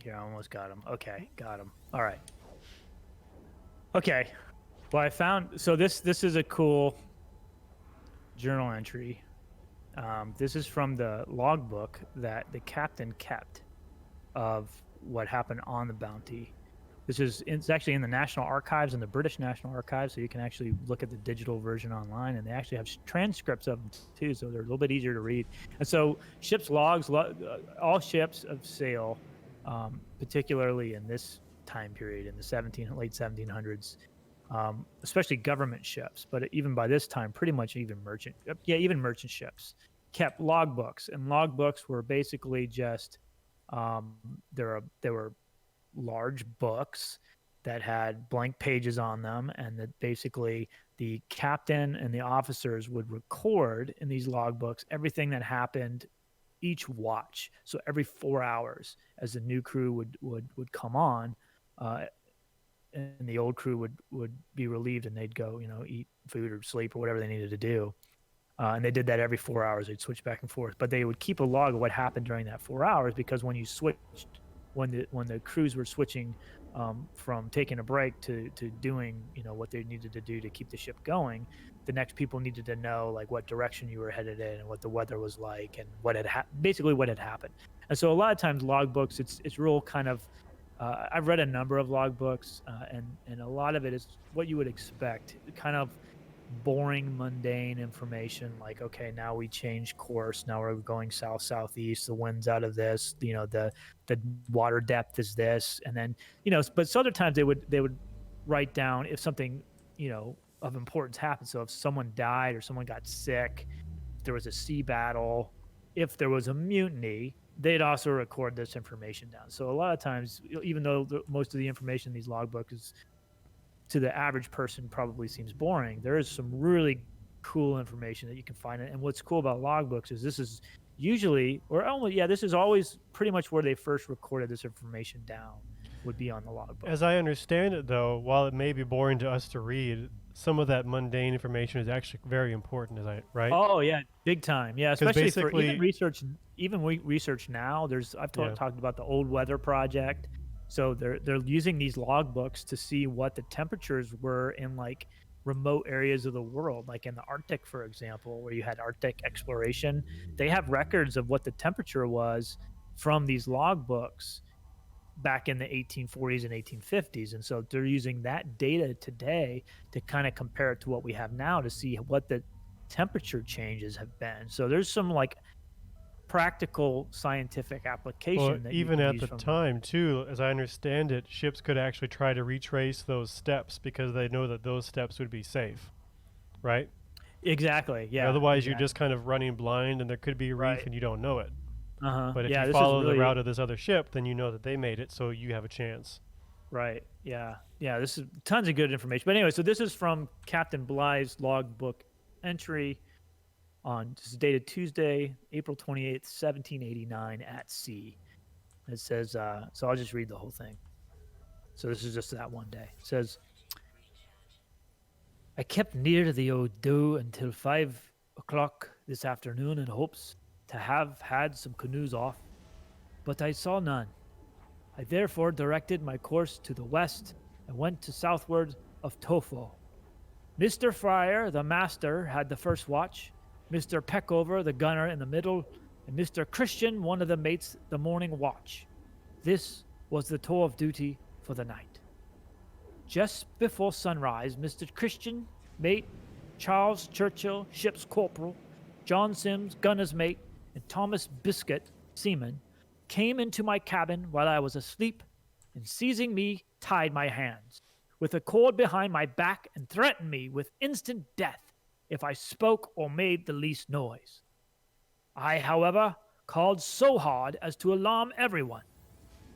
Here, I almost got him. Okay, got him. All right. Okay. Well, I found, so this is a cool journal entry. This is from the logbook that the captain kept of what happened on the Bounty, It's actually in the National Archives and the British National Archives, so you can actually look at the digital version online, and they actually have transcripts of them too, so they're a little bit easier to read. And so ships logs, all ships of sail, particularly in this time period in the late 1700s, especially government ships, but even by this time, pretty much even merchant ships kept logbooks, and logbooks were basically just there were large books that had blank pages on them, and that basically the captain and the officers would record in these logbooks everything that happened each watch. So every 4 hours, as the new crew would come on, and the old crew would be relieved, and they'd go, eat food or sleep or whatever they needed to do. And they did that every 4 hours. They'd switch back and forth, but they would keep a log of what happened during that 4 hours, because when the crews were switching from taking a break to doing what they needed to do to keep the ship going, the next people needed to know like what direction you were headed in and what the weather was like and what had basically what had happened. And so a lot of times logbooks, it's real kind of I've read a number of logbooks, and a lot of it is what you would expect, kind of boring, mundane information, like, okay, now we change course, now we're going south southeast, the wind's out of this, the water depth is this, and then but some other times they would write down if something of importance happened. So if someone died or someone got sick, if there was a sea battle, if there was a mutiny, they'd also record this information down. So a lot of times, even though most of the information in these logbooks is, to the average person, probably seems boring, there is some really cool information that you can find. And what's cool about logbooks is this is usually, this is always pretty much where they first recorded this information down, would be on the logbook. As I understand it, though, while it may be boring to us to read, some of that mundane information is actually very important, right? Oh yeah, big time. Yeah, especially for even research. Even research now. I've talked about the Old Weather Project. So they're using these logbooks to see what the temperatures were in like remote areas of the world, like in the Arctic, for example, where you had Arctic exploration. They have records of what the temperature was from these logbooks back in the 1840s and 1850s. And so they're using that data today to kind of compare it to what we have now to see what the temperature changes have been. So there's some like practical scientific application. Well, even at the time too, as I understand it, ships could actually try to retrace those steps because they know that those steps would be safe, right? Exactly. Yeah. Otherwise, you're just kind of running blind, and there could be a reef and you don't know it. But if you this follow the route of this other ship, then you know that they made it, so you have a chance. Right. Yeah. Yeah. This is tons of good information. But anyway, so this is from Captain Bly's logbook entry. This is dated Tuesday, April 28th, 1789 at sea. It says, so I'll just read the whole thing. So this is just that one day. It says, I kept near the Odo until 5 o'clock this afternoon in hopes to have had some canoes off, but I saw none. I therefore directed my course to the west and went to southward of Tofo. Mr. Fryer, the master, had the first watch, Mr. Peckover, the gunner, in the middle, and Mr. Christian, one of the mates, the morning watch. This was the tour of duty for the night. Just before sunrise, Mr. Christian, mate, Charles Churchill, ship's corporal, John Sims, gunner's mate, and Thomas Biscuit, seaman, came into my cabin while I was asleep, and seizing me, tied my hands with a cord behind my back and threatened me with instant death if I spoke or made the least noise. I, however, called so hard as to alarm everyone,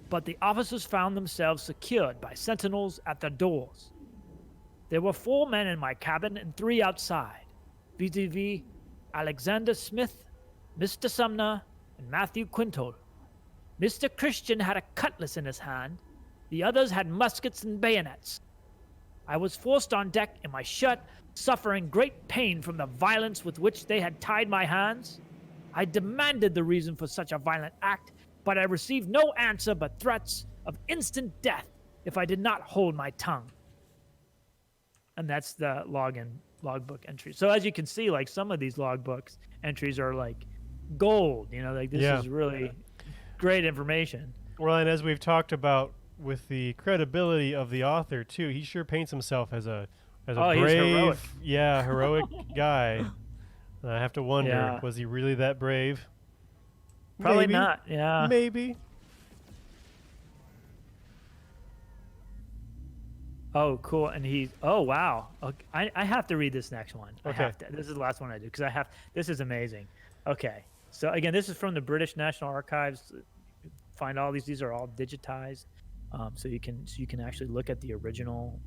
but the officers found themselves secured by sentinels at their doors. There were 4 men in my cabin and 3 outside, viz. Alexander Smith, Mr. Sumner, and Matthew Quintal. Mr. Christian had a cutlass in his hand. The others had muskets and bayonets. I was forced on deck in my shirt, suffering great pain from the violence with which they had tied my hands. I demanded the reason for such a violent act, but I received no answer but threats of instant death if I did not hold my tongue. And that's the logbook entry. So as you can see, like some of these logbooks entries are like gold, like this is really great information. Well, and as we've talked about with the credibility of the author too. He sure paints himself as a Oh, he's heroic. brave, yeah, heroic guy. And I have to wonder, Yeah. was he really that brave? Probably Maybe. not. Yeah. Maybe. Oh, cool. And oh, wow. Okay. I have to read this next one. I Okay. have to. This is the last one I do because this is amazing. Okay. So again, this is from the British National Archives. Find all these are all digitized. So you can actually look at the original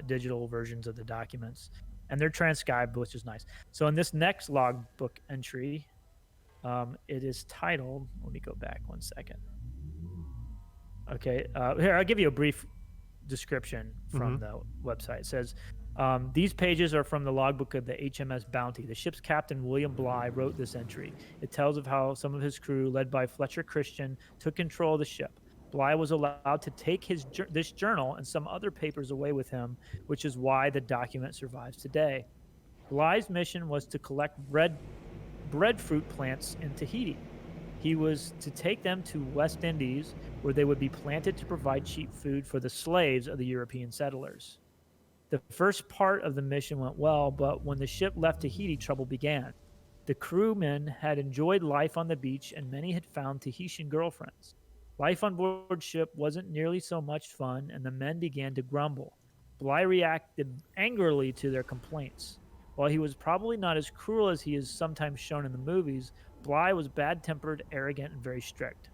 digital versions of the documents, and they're transcribed, which is nice. So in this next logbook entry, it is titled, let me go back 1 second. Okay. Here, I'll give you a brief description from the website. It says, these pages are from the logbook of the HMS Bounty. The ship's captain, William Bligh, wrote this entry. It tells of how some of his crew, led by Fletcher Christian, took control of the ship. Bligh was allowed to take this journal and some other papers away with him, which is why the document survives today. Bligh's mission was to collect breadfruit plants in Tahiti. He was to take them to West Indies, where they would be planted to provide cheap food for the slaves of the European settlers. The first part of the mission went well, but when the ship left Tahiti, trouble began. The crewmen had enjoyed life on the beach, and many had found Tahitian girlfriends. Life on board ship wasn't nearly so much fun, and the men began to grumble. Bligh reacted angrily to their complaints. While he was probably not as cruel as he is sometimes shown in the movies, Bligh was bad-tempered, arrogant, and very strict.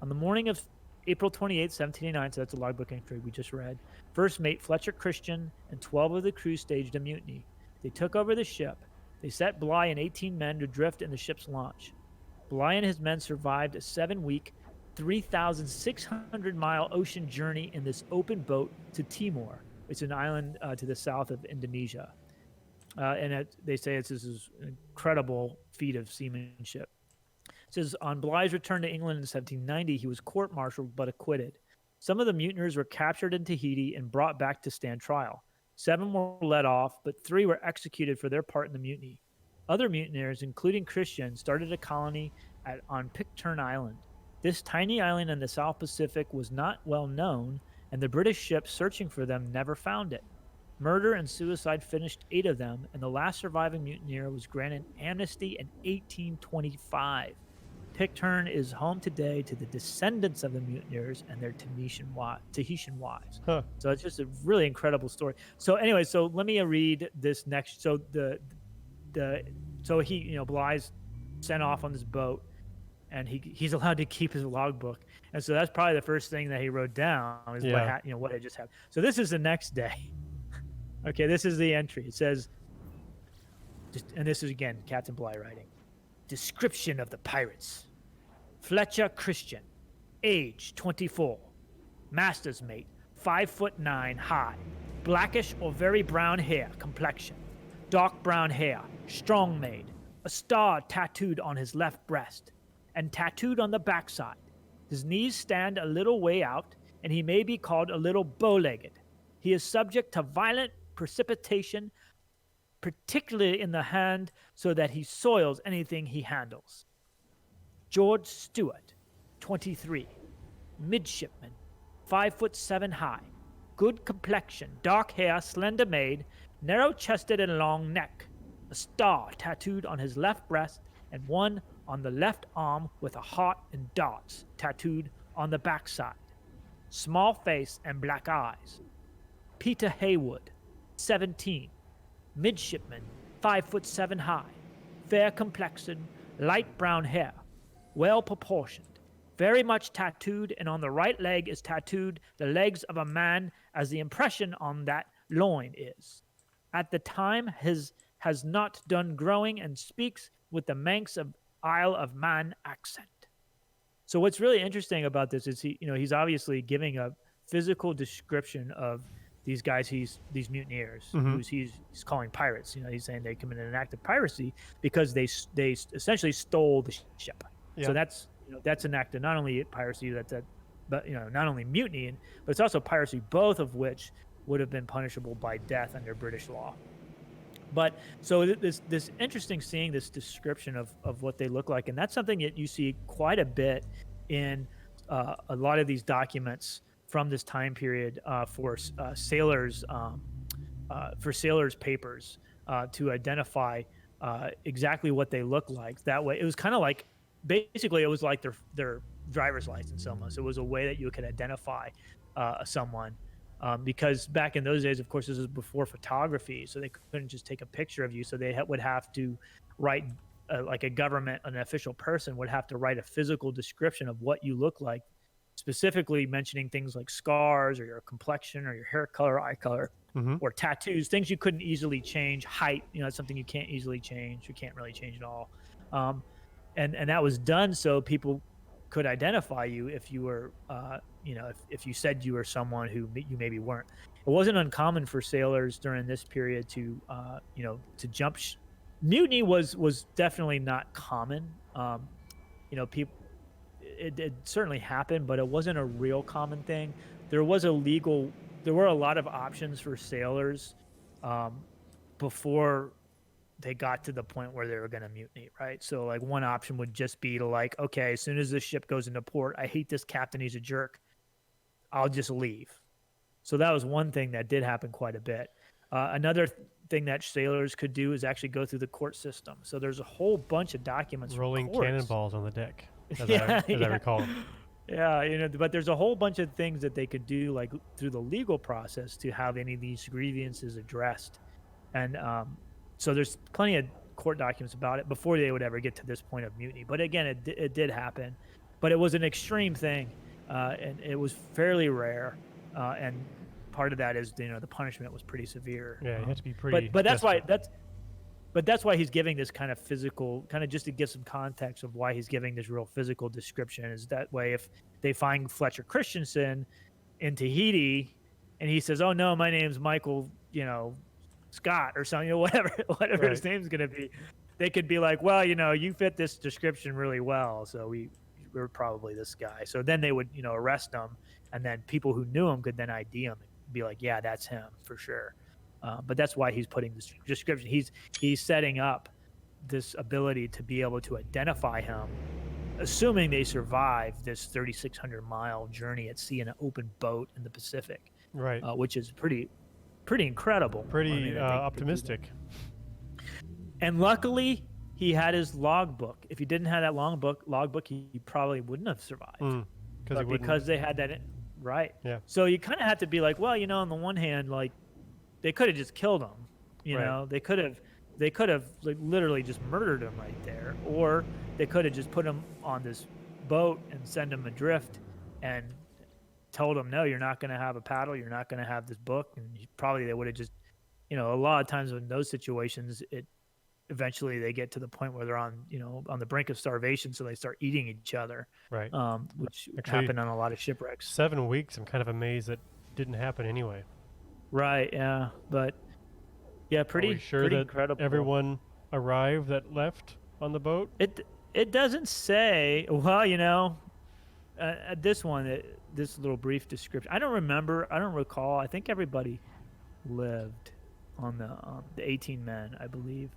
On the morning of April 28, 1789, so that's a logbook entry we just read, first mate Fletcher Christian and 12 of the crew staged a mutiny. They took over the ship. They set Bligh and 18 men to drift in the ship's launch. Bligh and his men survived a 7-week, 3,600-mile ocean journey in this open boat to Timor. It's an island to the south of Indonesia. They say this is an incredible feat of seamanship. It says, on Bligh's return to England in 1790, he was court-martialed but acquitted. Some of the mutineers were captured in Tahiti and brought back to stand trial. 7 were let off, but 3 were executed for their part in the mutiny. Other mutineers, including Christian, started a colony on Pitcairn Island. This tiny island in the South Pacific was not well known, and the British ships searching for them never found it. Murder and suicide finished 8 of them, and the last surviving mutineer was granted amnesty in 1825. Pitcairn is home today to the descendants of the mutineers and their Tahitian wives. Huh. So it's just a really incredible story. So anyway, so let me read this next. So he, Bligh's sent off on this boat, and he's allowed to keep his logbook. And so that's probably the first thing that he wrote down is what had just happened. So this is the next day. Okay, this is the entry. It says, and this is again Captain Bligh writing. Description of the pirates. Fletcher Christian, age 24, master's mate, 5'9" high, blackish or very brown hair complexion, dark brown hair, strong made, a star tattooed on his left breast, and tattooed on the backside. His knees stand a little way out, and he may be called a little bow-legged. He is subject to violent precipitation, particularly in the hand, so that he soils anything he handles. George Stewart, 23, midshipman, 5'7" high, good complexion, dark hair, slender made, narrow-chested and long neck, a star tattooed on his left breast, and one on the left arm with a heart and dots tattooed on the backside. Small face and black eyes. Peter Haywood, 17, midshipman, 5'7" high, fair complexion, light brown hair, well proportioned, very much tattooed, and on the right leg is tattooed the legs of a man as the impression on that loin is. At the time has not done growing and speaks with the Manx of Isle of Man accent. So what's really interesting about this is he's obviously giving a physical description of these guys, these mutineers, who he's calling pirates. He's saying they committed an act of piracy because they essentially stole the ship. Yeah. So that's an act of not only piracy, but not only mutiny, but it's also piracy, both of which would have been punishable by death under British law. But so this interesting seeing this description of what they look like, and that's something that you see quite a bit in a lot of these documents from this time period for sailors papers to identify exactly what they look like. That way, it was kind of like basically it was like their driver's license almost. It was a way that you could identify someone. Because back in those days, of course, this was before photography, so they couldn't just take a picture of you. So they would have to write, like an official person would have to write a physical description of what you look like, specifically mentioning things like scars or your complexion or your hair color, eye color, or tattoos, things you couldn't easily change. Height, it's something you can't easily change. You can't really change at all. And that was done so people could identify you if you were, if you said you were someone who you maybe weren't. It wasn't uncommon for sailors during this period to, to jump. Mutiny was definitely not common. People, it certainly happened, but it wasn't a real common thing. There were a lot of options for sailors before they got to the point where they were going to mutiny, right? So like one option would just be to like, okay, as soon as this ship goes into port, I hate this captain, he's a jerk, I'll just leave. So that was one thing that did happen quite a bit. Another thing that sailors could do is actually go through the court system. So there's a whole bunch of documents. Rolling cannonballs on the deck, as Yeah, I recall. Yeah, but there's a whole bunch of things that they could do, like through the legal process, to have any of these grievances addressed. And so there's plenty of court documents about it before they would ever get to this point of mutiny. But again, it did happen, but it was an extreme thing, and it was fairly rare. And part of that is, the punishment was pretty severe. Yeah, you have to be pretty. But that's why he's giving this kind of physical, kind of just to give some context of why he's giving this real physical description. Is that way, if they find Fletcher Christensen in Tahiti, and he says, "Oh no, my name's Michael," Scott or something, whatever Right. his name's gonna be, they could be like, well, you fit this description really well, so we're probably this guy. So then they would, arrest him, and then people who knew him could then ID him and be like, yeah, that's him for sure. But that's why he's putting this description. He's setting up this ability to be able to identify him, assuming they survive this 3,600-mile journey at sea in an open boat in the Pacific, Right. Which is pretty incredible. Pretty optimistic. And luckily, he had his logbook. If he didn't have that logbook, he probably wouldn't have survived. Because they had that, right? Yeah. So you kind of have to be like, well, on the one hand, like, they could have just killed him. Right. They could have like literally just murdered him right there, or they could have just put him on this boat and send him adrift and told him, no, you're not going to have a paddle, you're not going to have this book. And they would have just, a lot of times in those situations, eventually they get to the point where they're on the brink of starvation, so they start eating each other. Right. Which Actually, happened on a lot of shipwrecks. 7 weeks. I'm kind of amazed that didn't happen anyway. Right. Yeah. But yeah, pretty sure that incredible. Everyone arrived that left on the boat? It doesn't say. Well, this one, this little brief description, I don't recall. I think everybody lived on the 18 men, I believe.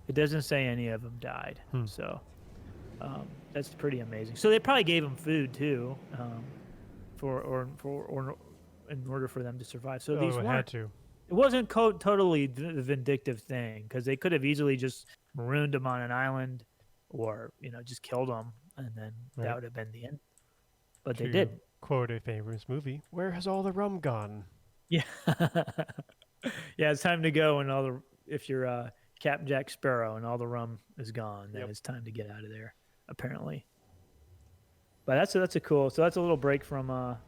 It doesn't say any of them died. So that's pretty amazing. So they probably gave them food too, for in order for them to survive. So these had to. It wasn't totally the vindictive thing, because they could have easily just marooned them on an island, or just killed them, and then that would have been the end. But they didn't. Quote a famous movie: "Where has all the rum gone?" Yeah. Yeah, it's time to go, and if you're Captain Jack Sparrow and all the rum is gone, then it's time to get out of there, apparently. But that's a cool. So that's a little break from our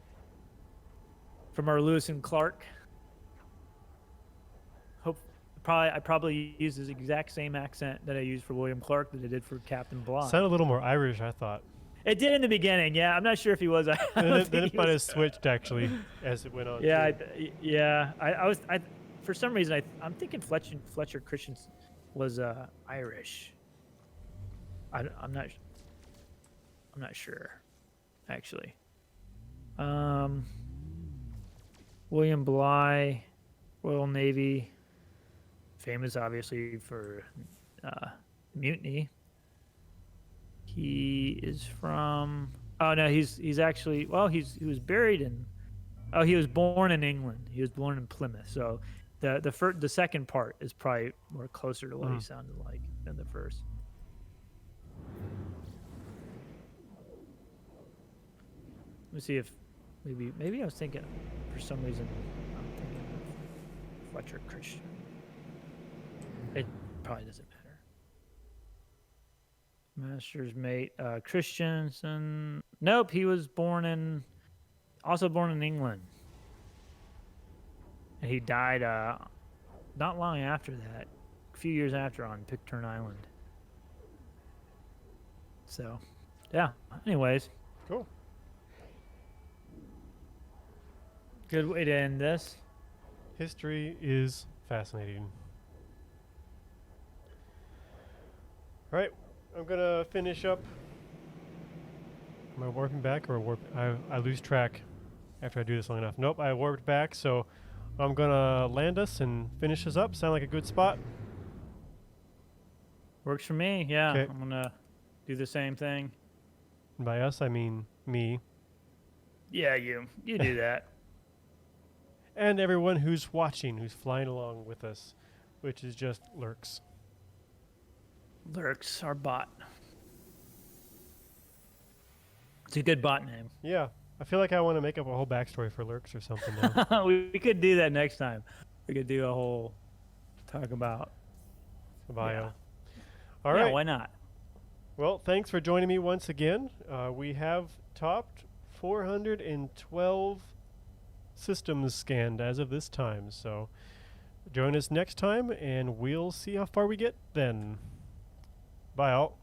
Lewis and Clark. I probably used the exact same accent that I used for William Clark that I did for Captain Bligh. Sounded a little more Irish, I thought. It did in the beginning, yeah. I'm not sure if he was. Then it might have switched actually as it went on. Yeah, I was. For some reason, I'm thinking Fletcher Christensen was Irish. I'm not sure, actually. William Bligh, Royal Navy, famous obviously for mutiny. He is from. Oh no, he's actually. Well, he was buried in Oh, he was born in England. He was born in Plymouth. So the second part is probably more closer to what he sounded like than the first. Let me see if maybe I was thinking for some reason I'm thinking of Fletcher Christian. It probably doesn't matter. Master's mate Christensen. Nope, he was also born in England. And he died not long after that, a few years after on Pitcairn Island. So, yeah. Anyways. Cool. Good way to end this. History is fascinating. All right, I'm gonna finish up. Am I warping back or I lose track after I do this long enough. Nope, I warped back, so I'm gonna land us and finish this up. Sound like a good spot? Works for me, yeah. Okay. I'm gonna do the same thing. And by us, I mean me. Yeah, you do that. And everyone who's watching, who's flying along with us, which is just Lurks. Lurks, our bot. It's a good bot name. Yeah, I feel like I want to make up a whole backstory for Lurks or something now. we could do that next time. We could do a whole talk about The bio. Yeah. All yeah, right. why not? Well, thanks for joining me once again. We have topped 412 systems scanned as of this time. So join us next time, and we'll see how far we get then. Bye, all.